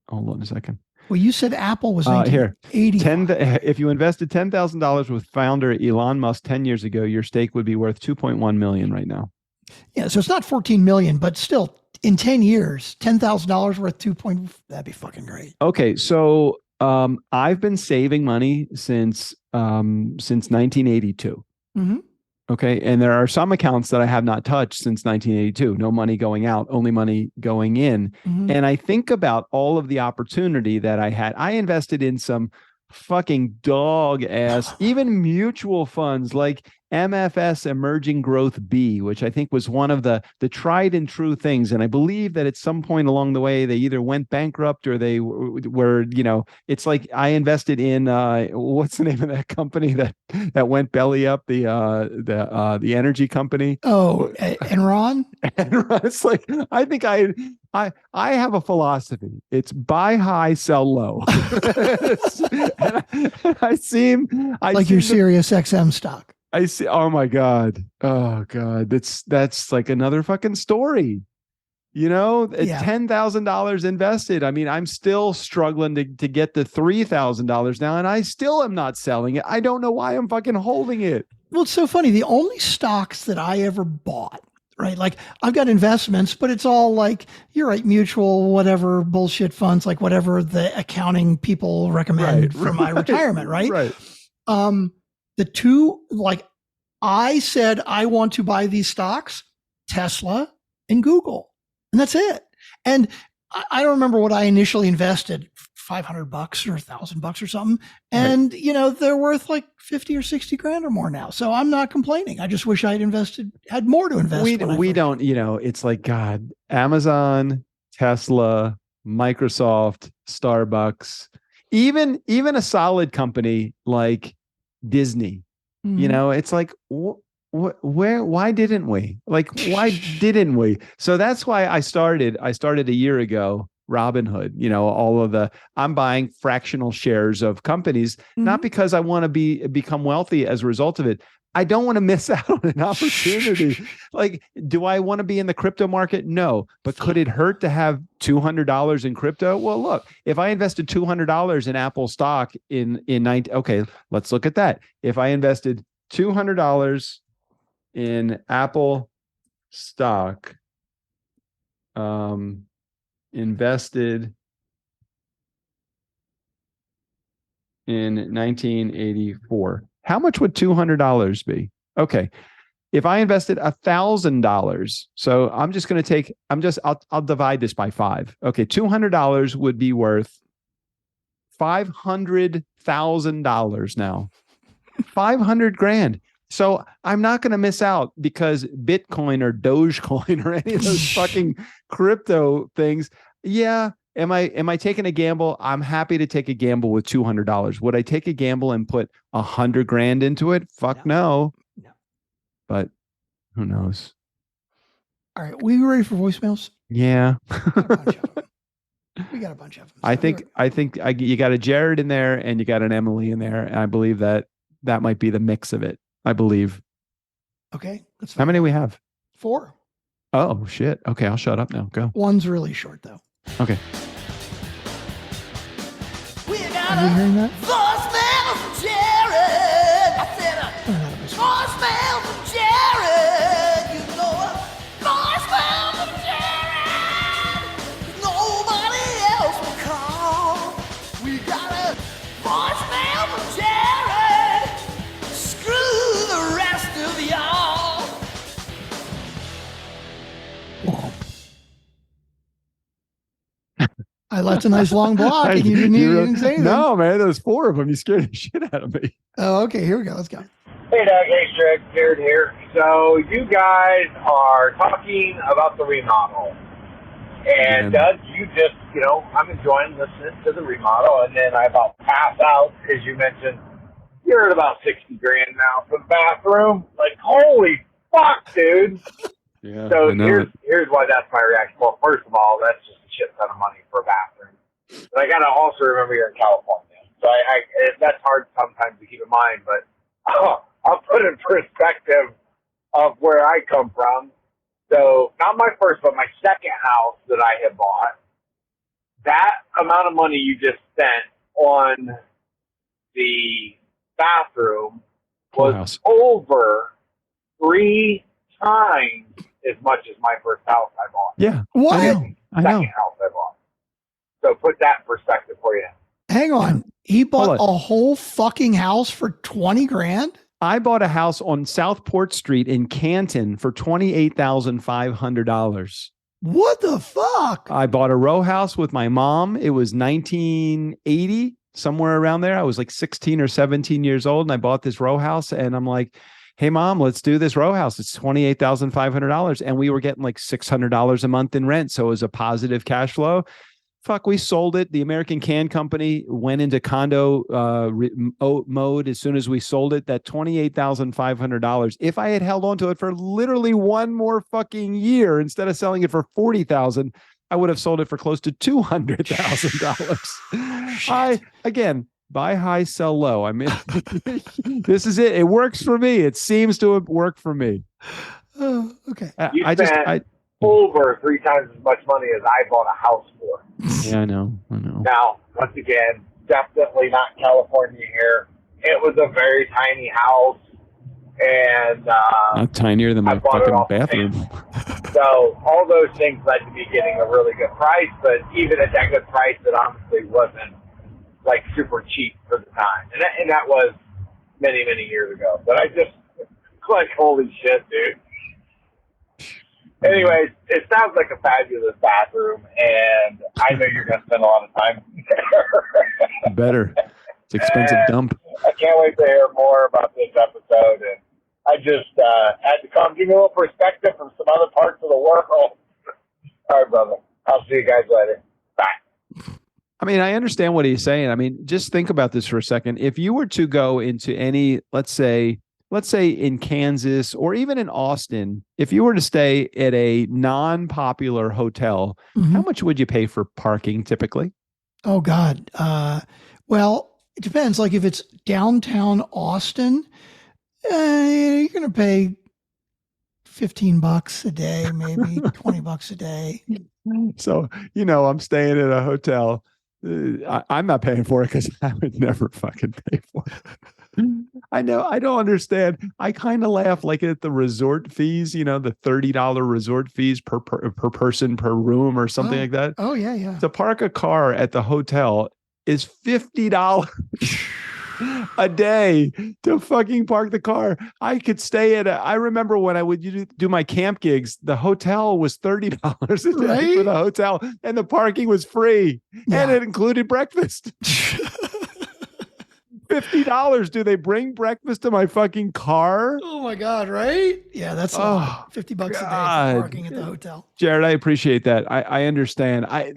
Hold on a second. Well, you said Apple was here. If you invested $10,000 with founder Elon Musk 10 years ago, your stake would be worth $2.1 million right now. Yeah, so it's not 14 million, but still, in 10 years, $10,000 worth 2. That'd be fucking great. Okay, so I've been saving money since 1982. Mm-hmm. Okay, and there are some accounts that I have not touched since 1982. No money going out, only money going in. Mm-hmm. And I think about all of the opportunity that I had. I invested in some fucking dog ass, even mutual funds like MFS Emerging Growth B, which I think was one of the tried and true things. And I believe that at some point along the way, they either went bankrupt or they were, it's like I invested in, what's the name of that company that went belly up, the energy company? Oh, Enron? Enron. It's like, I think I have a philosophy. It's buy high, sell low. I seem your Sirius XM stock. I see. Oh my God. Oh God. That's like another fucking story. $10,000 invested. I mean, I'm still struggling to get the $3,000 now, and I still am not selling it. I don't know why I'm fucking holding it. Well, it's so funny. The only stocks that I ever bought, right? Like I've got investments, but it's all like, you're right, mutual, whatever bullshit funds, like whatever the accounting people recommend for my retirement, right? Right. The two, like I said, I want to buy these stocks, Tesla and Google, and that's it. And I don't remember what I initially invested, $500 or $1,000 or something. And, they're worth like 50 or 60 grand or more now. So I'm not complaining. I just wish I'd had more to invest. We don't, it's like, God, Amazon, Tesla, Microsoft, Starbucks, even a solid company like Disney, it's like, why didn't we? Why didn't we? So that's why I started a year ago, Robinhood, I'm buying fractional shares of companies, not because I want to become wealthy as a result of it. I don't want to miss out on an opportunity. Do I want to be in the crypto market? No. But could it hurt to have $200 in crypto? Well, look, if I invested $200 in Apple stock okay, let's look at that. If I invested $200 in Apple stock, invested in 1984. How much would $200 be? Okay. If I invested $1,000, so I'm just going to I'll divide this by 5. Okay. $200 would be worth $500,000 now. 500 grand. So I'm not going to miss out because Bitcoin or Dogecoin or any of those fucking crypto things. Yeah. Am I taking a gamble? I'm happy to take a gamble with $200. Would I take a gamble and put 100 grand into it? Fuck no. But who knows? All right. We ready for voicemails? Yeah. We got a bunch of them. I think you got a Jared in there and you got an Emily in there. And I believe that might be the mix of it. I believe. Okay. That's fine. How many we have? 4. Oh shit. Okay. I'll shut up now. Go. One's really short though. Okay. Are you hearing that? Voicemail from Jared. I said voicemail from Jared. Voicemail from Jared. I left a nice long block and you didn't say anything. No, man, there's 4 of them. You scared the shit out of me. Oh, okay. Here we go. Let's go. Hey, Doug. Hey, Strick. Jared here. So you guys are talking about the remodel. And Doug, you just, I'm enjoying listening to the remodel. And then I about pass out because you mentioned you're at about $60,000 now for the bathroom. Like, holy fuck, dude. Yeah. So here's why that's my reaction. Well, first of all, that's just a shit ton of money for a bathroom. But I got to also remember you're in California. So that's hard sometimes to keep in mind. But I'll put in perspective of where I come from. So not my first, but my second house that I had bought, that amount of money you just spent on the bathroom was over 3 times as much as my first house I bought. Yeah. What? Second house I bought. So put that in perspective for you. Hang on. He bought a whole fucking house for $20,000? I bought a house on Southport Street in Canton for $28,500. What the fuck? I bought a row house with my mom. It was 1980, somewhere around there. I was like 16 or 17 years old, and I bought this row house, and I'm like, hey, Mom, let's do this row house. It's $28,500. And we were getting like $600 a month in rent. So it was a positive cash flow. Fuck, we sold it. The American Can Company went into condo mode as soon as we sold it. That $28,500. If I had held on to it for literally one more fucking year instead of selling it for $40,000, I would have sold it for close to $200,000. Again, buy high, sell low. I mean, this is it. It works for me. It seems to have worked for me. Oh, okay. I over 3 times as much money as I bought a house for. Yeah, I know. Now, once again, definitely not California here. It was a very tiny house, and not tinier than my fucking bathroom. So all those things led to me getting a really good price, but even at that good price, it honestly wasn't like super cheap for the time, and that was many, many years ago. But I just like, holy shit, dude. Anyways, it sounds like a fabulous bathroom, and I know you're going to spend a lot of time there. Better. It's expensive dump. I can't wait to hear more about this episode, and I just had to come give you a little perspective from some other parts of the world. All right, brother. I'll see you guys later. Bye. I mean, I understand what he's saying. I mean, just think about this for a second. If you were to go into any, let's say in Kansas or even in Austin, if you were to stay at a non-popular hotel, how much would you pay for parking typically? Oh, God. Well, it depends. Like if it's downtown Austin, you're going to pay $15 a day, maybe $20 a day. So, I'm staying at a hotel. I'm not paying for it because I would never fucking pay for it. I know. I don't understand. I kind of laugh like at the resort fees, the $30 resort fees per person per room or something like that. Oh, yeah, yeah. To park a car at the hotel is $50 a day to fucking park the car. I could stay at I remember when I would do my camp gigs, the hotel was $30 a day for the hotel, and the parking was free, and it included breakfast. $50. Do they bring breakfast to my fucking car? Oh my God, right? Yeah, that's a lot. $50 a day for parking at the hotel. Jared, I appreciate that. I understand. I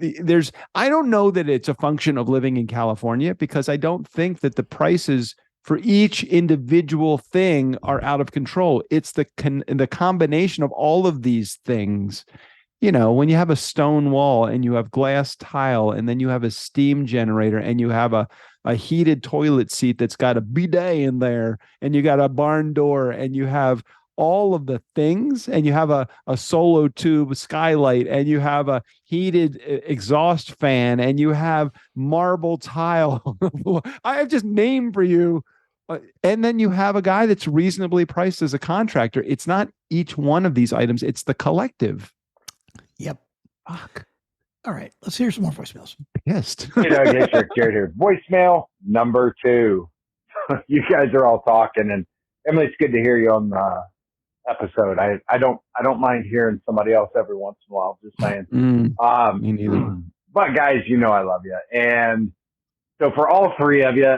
don't know that it's a function of living in California, because I don't think that the prices for each individual thing are out of control. It's the combination of all of these things. When you have a stone wall and you have glass tile, and then you have a steam generator, and you have a heated toilet seat that's got a bidet in there, and you got a barn door, and you have all of the things, and you have a solo tube skylight, and you have a heated exhaust fan, and you have marble tile. I have just named for you. And then you have a guy that's reasonably priced as a contractor. It's not each one of these items. It's the collective. Yep. Fuck. All right. Let's hear some more voicemails. Pissed. Jared here. Voicemail number 2. You guys are all talking, and Emily, it's good to hear you on the episode. I don't mind hearing somebody else every once in a while. Just saying. Me neither. But guys, you know I love you. And so for all three of you,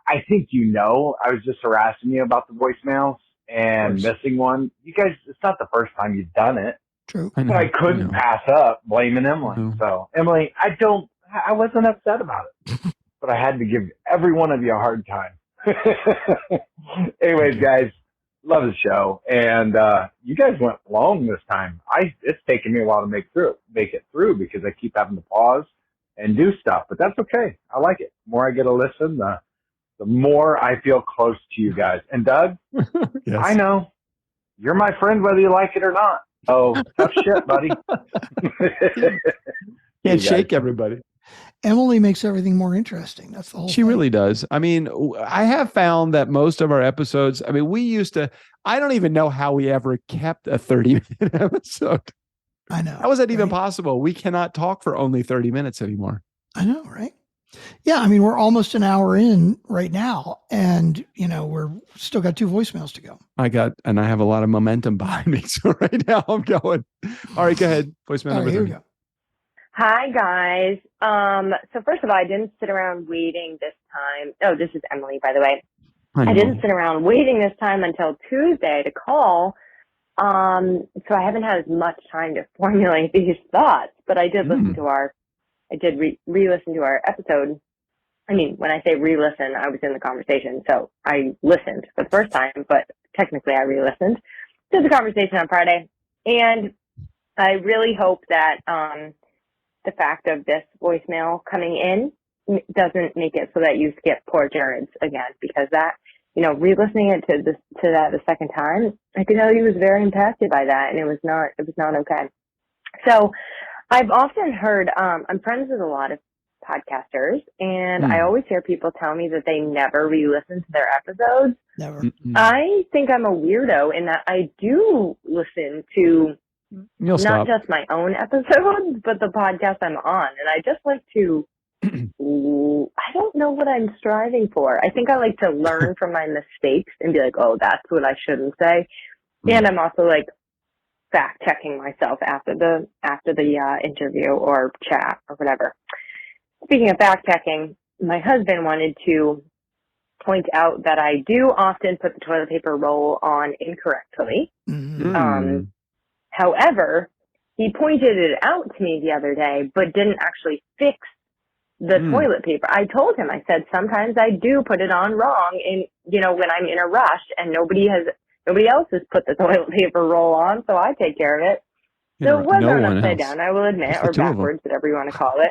I think I was just harassing you about the voicemails and missing one. You guys, it's not the first time you've done it. True. But I couldn't pass up blaming Emily. So Emily, I wasn't upset about it, but I had to give every one of you a hard time. Anyways, guys, love the show. And you guys went long this time. It's taken me a while to make it through because I keep having to pause and do stuff, but that's okay. I like it. The more I get to listen, the more I feel close to you guys. And Doug, yes. I know you're my friend, whether you like it or not. Oh, tough shit, buddy. Can't shake everybody. Emily makes everything more interesting. That's the whole She thing. really does. I mean, I have found that most of our episodes, I mean, I don't even know how we ever kept a 30-minute episode. I know. How is that even possible? We cannot talk for only 30 minutes anymore. I know, right? Yeah, I mean, we're almost an hour in right now, and we're still got 2 voicemails to go. I have a lot of momentum behind me, so right now I'm going. All right, go ahead. Voicemail number 3. Hi guys. So first of all, I didn't sit around waiting this time. Oh, this is Emily, by the way. I didn't sit around waiting this time until Tuesday to call. So I haven't had as much time to formulate these thoughts, but I did listen to re-listen to our episode. I mean, when I say re-listen, I was in the conversation. So I listened for the first time, but technically I re-listened to the conversation on Friday. And I really hope that, the fact of this voicemail coming in doesn't make it so that you skip poor Jared's again, because that, re-listening it to that the second time, I could tell he was very impacted by that, and it was not okay. So I've often heard, I'm friends with a lot of podcasters, and I always hear people tell me that they never re-listen to their episodes. Never. I think I'm a weirdo in that I do listen to not just my own episodes, but the podcast I'm on. And I just like to, I don't know what I'm striving for. I think I like to learn from my mistakes and be like, oh, that's what I shouldn't say. And I'm also like fact checking myself after the interview or chat or whatever. Speaking of fact checking, my husband wanted to point out that I do often put the toilet paper roll on incorrectly. However, he pointed it out to me the other day, but didn't actually fix the toilet paper. I told him, I said, sometimes I do put it on wrong and, when I'm in a rush and nobody else has put the toilet paper roll on, so I take care of it. So it wasn't upside down, I will admit, or backwards, whatever you want to call it.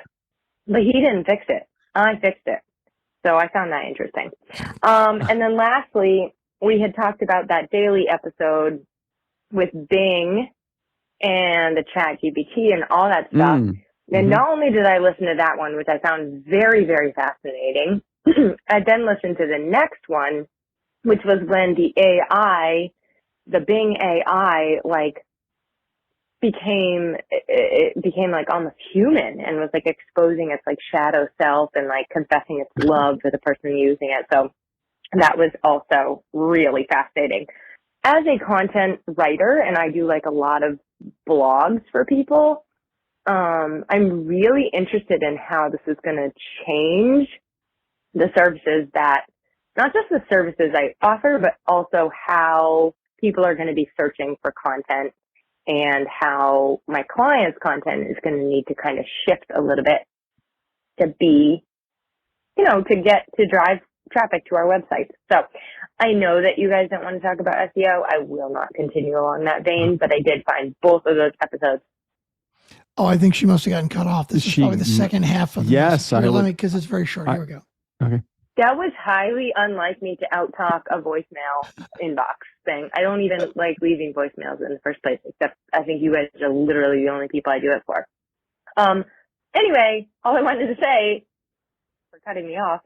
But he didn't fix it. I fixed it. So I found that interesting. And then lastly, we had talked about that daily episode with Bing and the Chat GPT and all that stuff. And not only did I listen to that one, which I found very, very fascinating, I then listened to the next one, which was when the Bing AI, became like almost human and was like exposing its like shadow self and like confessing its love for the person using it. So that was also really fascinating. As a content writer, and I do like a lot of blogs for people, I'm really interested in how this is going to change the services not just the services I offer, but also how people are going to be searching for content and how my clients' content is going to need to kind of shift a little bit to be, to drive traffic to our website. So I know that you guys don't want to talk about SEO. I will not continue along that vein, but I did find both of those episodes. Oh, I think she must have gotten cut off. This is probably the second half of this. Because it's very short. Here we go. Okay. That was highly unlike me to out-talk a voicemail inbox thing. I don't even like leaving voicemails in the first place, except I think you guys are literally the only people I do it for. Anyway, all I wanted to say, for cutting me off,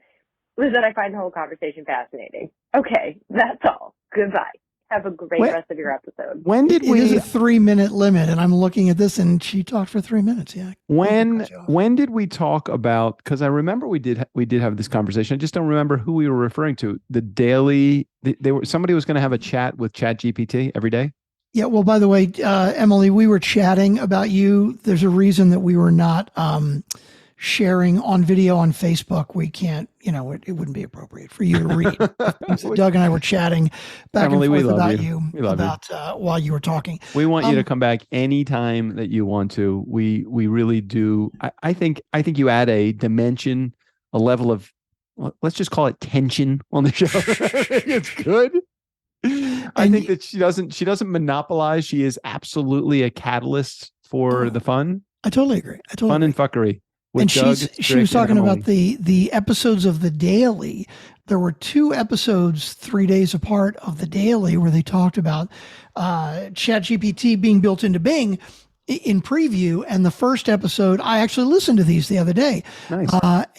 was that I find the whole conversation fascinating. Okay, that's all. Goodbye. Have a great rest of your episode. When did we? It is a 3-minute limit, and I'm looking at this, and she talked for 3 minutes. Yeah. When did we talk about? Because I remember we did have this conversation. I just don't remember who we were referring to. The daily. Somebody was going to have a chat with Chat GPT every day. Yeah. Well, by the way, Emily, we were chatting about you. There's a reason that we were not sharing on video on Facebook, we can't, it wouldn't be appropriate for you to read. Doug and I were chatting back Emily, and we forth love about you. you, We love about while you were talking. We want you to come back anytime that you want to. We really do. I think you add a dimension, a level of, let's just call it tension on the show. It's good. I think that she doesn't monopolize. She is absolutely a catalyst for the fun. I totally agree. Fun and fuckery. And she was talking about the episodes of the Daily. There were 2 episodes 3 days apart of the Daily where they talked about ChatGPT being built into Bing in preview. And the first episode, I actually listened to these the other day. Nice.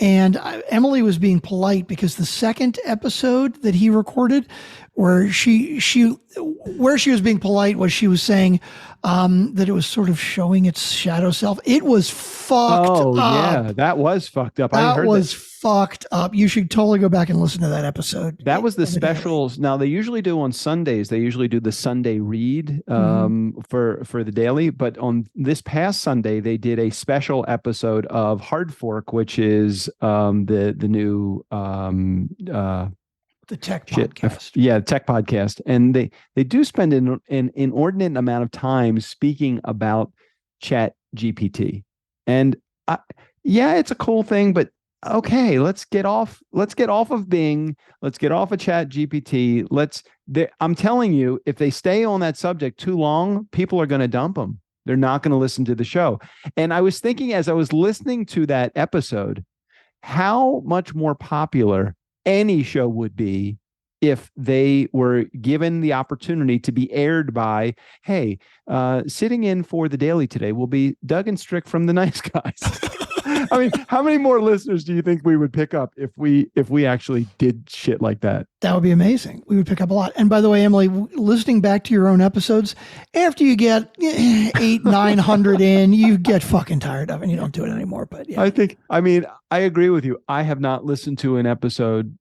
Emily was being polite because the second episode that he recorded, where she was being polite, was she was saying that it was sort of showing its shadow self. It was fucked up. Oh yeah, that was fucked up. That was fucked up. You should totally go back and listen to that episode. That was the specials. Now they usually do on Sundays. They usually do the Sunday read for the Daily. But on this past Sunday, they did a special episode of Hard Fork, which is the new the tech podcast. Tech podcast. And they do spend an inordinate amount of time speaking about Chat GPT. And it's a cool thing, but okay, let's get off of Bing. Let's get off of Chat GPT. I'm telling you, if they stay on that subject too long, people are going to dump them. They're not going to listen to the show. And I was thinking as I was listening to that episode, how much more popular any show would be if they were given the opportunity to be aired by, hey, sitting in for the Daily today will be Doug and Strick from The Nice Guys. I mean, how many more listeners do you think we would pick up if we actually did shit like that? That would be amazing. We would pick up a lot. And by the way, Emily, listening back to your own episodes, after you get 800-900 in, you get fucking tired of it and you don't do it anymore. But yeah. I agree with you. I have not listened to an episode.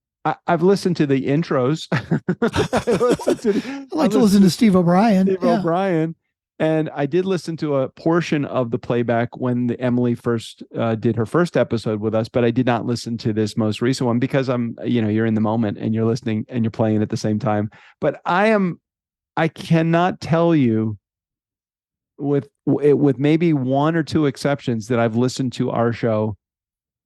I've listened to the intros. I like to listen to Steve O'Brien. O'Brien. And I did listen to a portion of the playback when Emily first did her first episode with us, but I did not listen to this most recent one because you're in the moment and you're listening and you're playing at the same time. But I cannot tell you with maybe 1 or 2 exceptions that I've listened to our show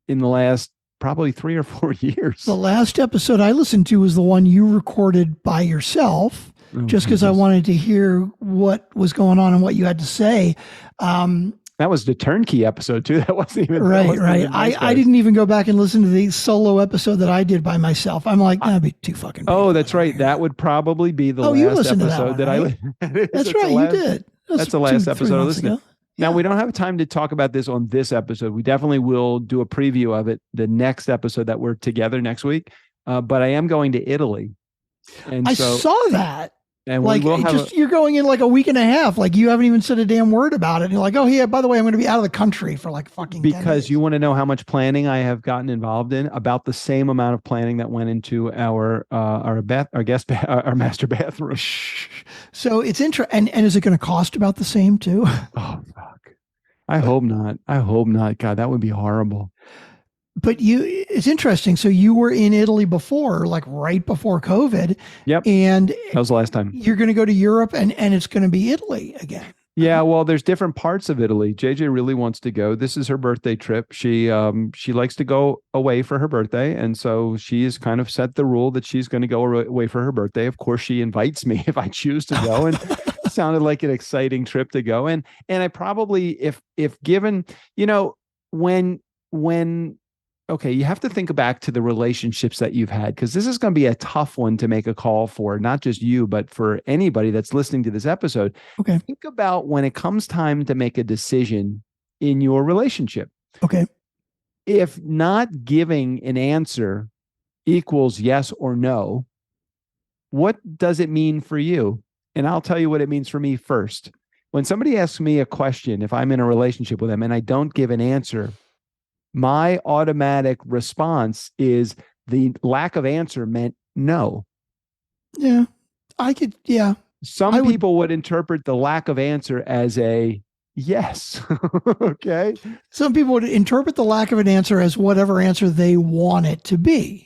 in the last probably 3 or 4 years. The last episode I listened to was the one you recorded by yourself. Just because I wanted to hear what was going on and what you had to say. That was the TurnKey episode too. That wasn't even right. I didn't even go back and listen to the solo episode that I did by myself. I'm like, that'd be too fucking. Oh, that's right. That would probably be the last episode that I. That's right. You did. That's the last episode I listened to. Now, we don't have time to talk about this on this episode. We definitely will do a preview of it the next episode that we're together next week. But I am going to Italy. And I saw that. And like, you're going in like a week and a half. Like, you haven't even said a damn word about it. And you're like, oh, yeah, by the way, I'm going to be out of the country for like fucking 10 days. You want to know how much planning I have gotten involved in? About the same amount of planning that went into our master bathroom. So it's interesting. And is it going to cost about the same too? Oh, fuck. I hope not. God, that would be horrible. But it's interesting. So you were in Italy before, like right before COVID. Yep. And that was the last time. You're going to go to Europe and it's going to be Italy again. Yeah. Well, there's different parts of Italy. JJ really wants to go. This is her birthday trip. She likes to go away for her birthday. And so she has kind of set the rule that she's going to go away for her birthday. Of course, she invites me if I choose to go. And it sounded like an exciting trip to go. And I probably, if given, when okay, you have to think back to the relationships that you've had, because this is going to be a tough one to make a call for, not just you, but for anybody that's listening to this episode. Okay. Think about when it comes time to make a decision in your relationship. Okay. If not giving an answer equals yes or no, what does it mean for you? And I'll tell you what it means for me first. When somebody asks me a question, if I'm in a relationship with them and I don't give an answer, my automatic response is the lack of answer meant no. Yeah, I could. Yeah. Some people would interpret the lack of answer as a yes. Okay. Some people would interpret the lack of an answer as whatever answer they want it to be.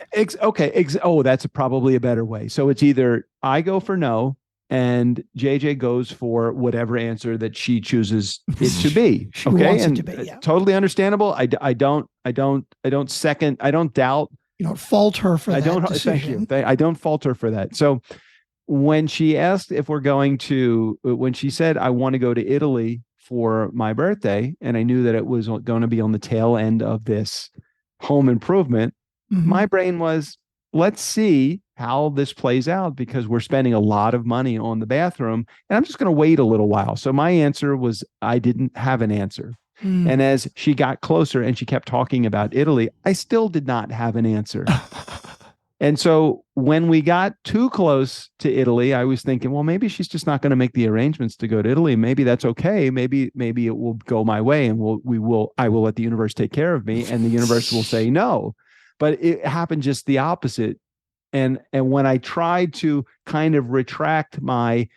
Oh, that's probably a better way. So it's either I go for no and JJ goes for whatever answer that she chooses it to be. She okay. wants it And to be, yeah. Totally understandable. I don't doubt. You don't fault her for that Thank decision. you. I don't fault her for that. So when she asked if we're going to, when she said, I want to go to Italy for my birthday, and I knew that it was going to be on the tail end of this home improvement, my brain was, let's see how this plays out, because we're spending a lot of money on the bathroom and I'm just going to wait a little while. So my answer was, I didn't have an answer. And as she got closer and she kept talking about Italy, I still did not have an answer. And so when we got too close to Italy, I was thinking, well, maybe she's just not going to make the arrangements to go to Italy. Maybe that's okay. Maybe it will go my way, and I will let the universe take care of me, and the universe will say no. But it happened just the opposite. And when I tried to kind of retract my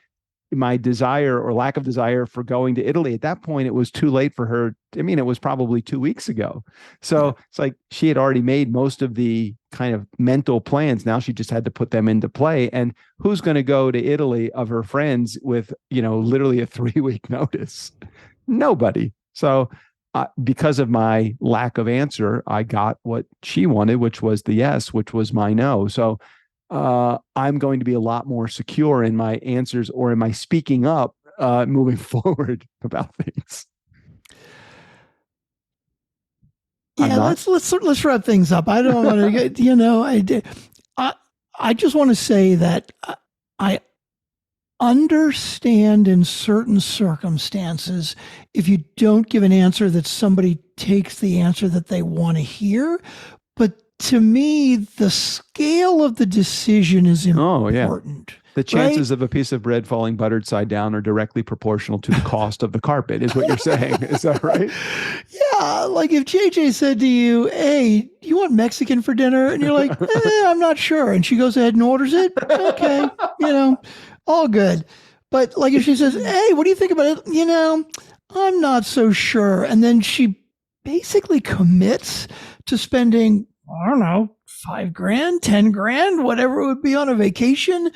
desire or lack of desire for going to Italy, at that point, it was too late for her. I mean, it was probably 2 weeks ago. So It's like she had already made most of the kind of mental plans. Now she just had to put them into play. And who's going to go to Italy of her friends with, literally a 3-week notice? Nobody. So because of my lack of answer, I got what she wanted, which was the yes, which was my no. So I'm going to be a lot more secure in my answers or in my speaking up moving forward about things. Yeah, let's wrap things up. I don't want to get, I just want to say that I understand in certain circumstances, if you don't give an answer, that somebody takes the answer that they want to hear. But to me, the scale of the decision is important. The chances of a piece of bread falling buttered side down are directly proportional to the cost of the carpet, is what you're saying. Is that right? Yeah. Like if JJ said to you, hey, do you want Mexican for dinner? And you're like, I'm not sure. And she goes ahead and orders it. Okay. All good. But like if she says, hey, what do you think about it? I'm not so sure. And then she basically commits to spending, I don't know, $5,000, $10,000, whatever it would be on a vacation,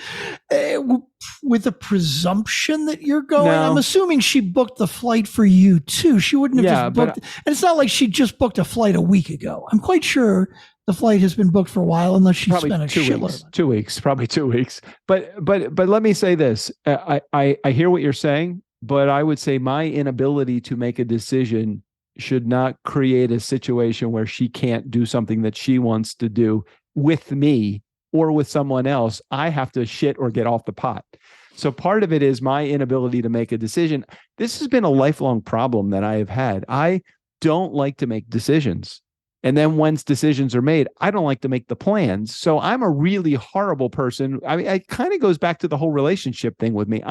with the presumption that you're going. No. I'm assuming she booked the flight for you too. She wouldn't have just booked. And it's not like she just booked a flight a week ago. I'm quite sure the flight has been booked for a while, unless she spent a shitload. 2 weeks, probably 2 weeks. But let me say this: I hear what you're saying, but I would say my inability to make a decision should not create a situation where she can't do something that she wants to do with me or with someone else. I have to shit or get off the pot. So part of it is my inability to make a decision. This has been a lifelong problem that I have had. I don't like to make decisions. And then once decisions are made, I don't like to make the plans. So I'm a really horrible person. I mean, it kind of goes back to the whole relationship thing with me.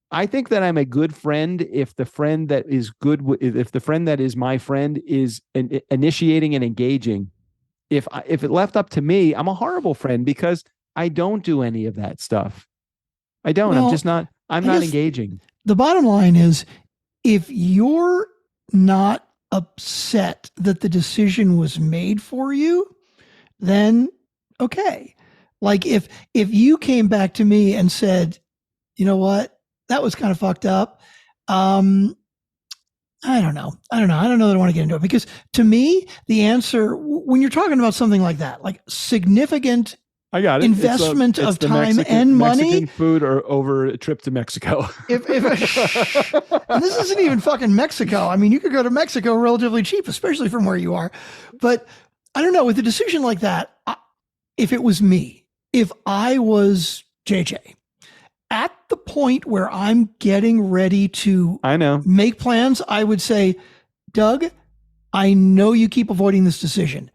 I think that I'm a good friend if the friend that is if the friend that is my friend is initiating and engaging. If it left up to me, I'm a horrible friend because I don't do any of that stuff. I don't. Well, I'm not engaging. The bottom line is, if you're not upset that the decision was made for you, then okay. Like if you came back to me and said, you know what? That was kind of fucked up. I don't know. I don't know that I want to get into it, because to me, the answer, when you're talking about something like that, like significant investment of time and money, Mexican food or over a trip to Mexico. And this isn't even fucking Mexico. I mean, you could go to Mexico relatively cheap, especially from where you are. But I don't know, with a decision like that, if it was me, if I was JJ, at the point where I'm getting ready to make plans, I would say, Doug, I know you keep avoiding this decision.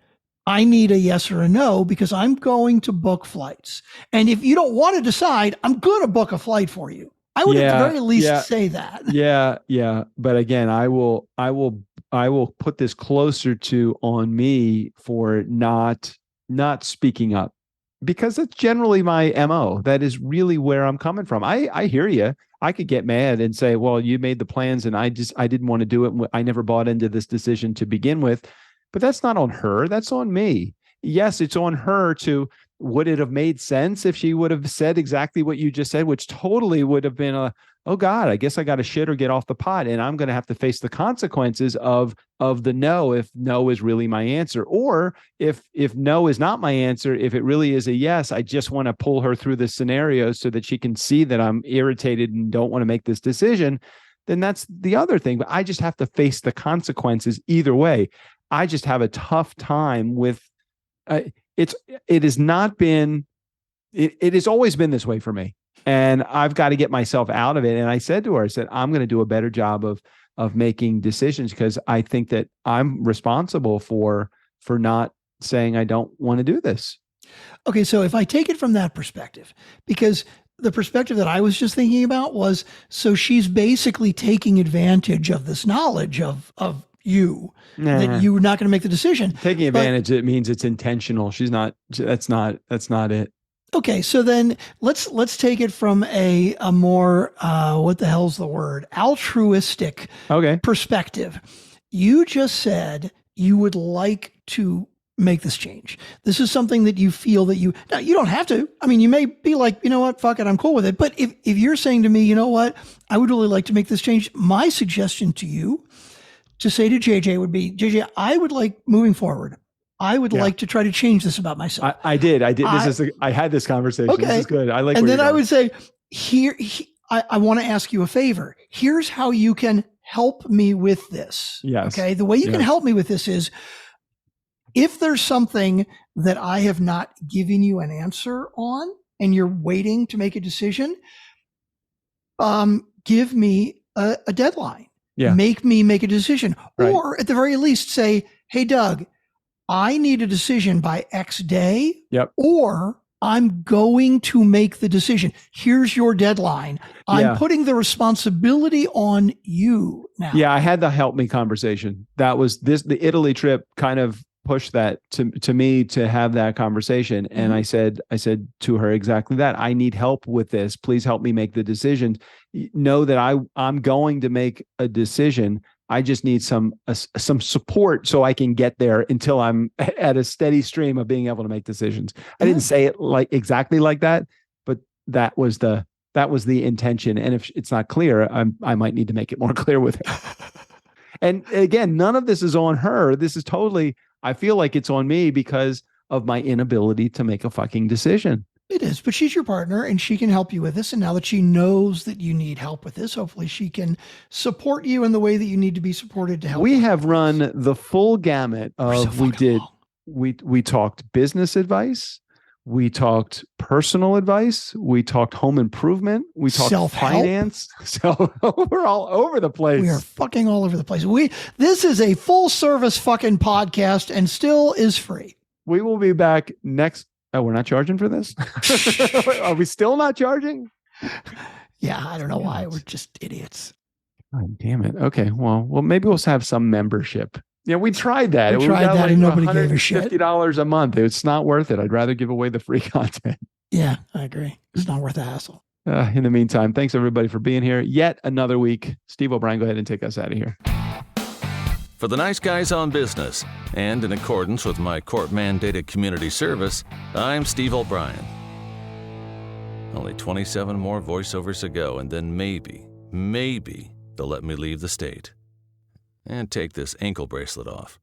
I need a yes or a no, because I'm going to book flights. And if you don't want to decide, I'm going to book a flight for you. I would at the very least say that. Yeah. But again, I will put this closer to on me for not speaking up, because it's generally my MO. That is really where I'm coming from. I hear you. I could get mad and say, well, you made the plans and I didn't want to do it. I never bought into this decision to begin with. But that's not on her. That's on me. Yes, it's on her to, would it have made sense if she would have said exactly what you just said, which totally would have been oh God, I guess I got to shit or get off the pot. And I'm going to have to face the consequences of the no, if no is really my answer. Or if no is not my answer, if it really is a yes, I just want to pull her through this scenario so that she can see that I'm irritated and don't want to make this decision. Then that's the other thing. But I just have to face the consequences either way. I just have a tough time with it has not been, it has always been this way for me. And I've got to get myself out of it. And I said to her, I said, I'm going to do a better job of making decisions because I think that I'm responsible for not saying I don't want to do this. Okay. So if I take it from that perspective, because the perspective that I was just thinking about was, so she's basically taking advantage of this knowledge of you, that you're not going to make the decision. Taking advantage, it means it's intentional. That's not it. Okay, so then let's take it from a more what the hell's the word? Altruistic perspective. You just said you would like to make this change. This is something that you feel that you don't have to. I mean, you may be like, you know what, fuck it, I'm cool with it. But if you're saying to me, you know what, I would really like to make this change, my suggestion to you to say to JJ would be, JJ, I would like moving forward, I would like to try to change this about myself. I did. I had this conversation. Okay. This is good. I like. And then I would say, I want to ask you a favor. Here's how you can help me with this. Yes. Okay. The way you can help me with this is, if there's something that I have not given you an answer on and you're waiting to make a decision, give me a deadline. Yeah. Make me make a decision. Right. Or at the very least say, hey, Doug, I need a decision by X day. Yep. Or I'm going to make the decision. Here's your deadline. I'm putting the responsibility on you now. Yeah, I had the help me conversation. That was the Italy trip kind of pushed that to me to have that conversation. And I said to her exactly that. I need help with this. Please help me make the decision. Know that I'm going to make a decision. I just need some support so I can get there until I'm at a steady stream of being able to make decisions. I didn't say it exactly like that, but that was the intention. And if it's not clear, I might need to make it more clear with her. And again, none of this is on her. This is totally, I feel like it's on me because of my inability to make a fucking decision. It is, but she's your partner and she can help you with this. And now that she knows that you need help with this, hopefully she can support you in the way that you need to be supported to help. We have run the full gamut of, we talked business advice. We talked personal advice. We talked home improvement. We talked self-help. Finance. So we're all over the place. We are fucking all over the place. This is a full service fucking podcast and still is free. We will be back next. Oh, we're not charging for this? Are we still not charging? Yeah, I don't know why. We're just idiots. God damn it. Okay, well, maybe we'll have some membership. Yeah, we tried that. We tried that and nobody gave a shit. $50 a month. It's not worth it. I'd rather give away the free content. Yeah, I agree. It's not worth the hassle. In the meantime, thanks everybody for being here. Yet another week. Steve O'Brien, go ahead and take us out of here. For the nice guys on business, and in accordance with my court-mandated community service, I'm Steve O'Brien. Only 27 more voiceovers to go, and then maybe they'll let me leave the state. And take this ankle bracelet off.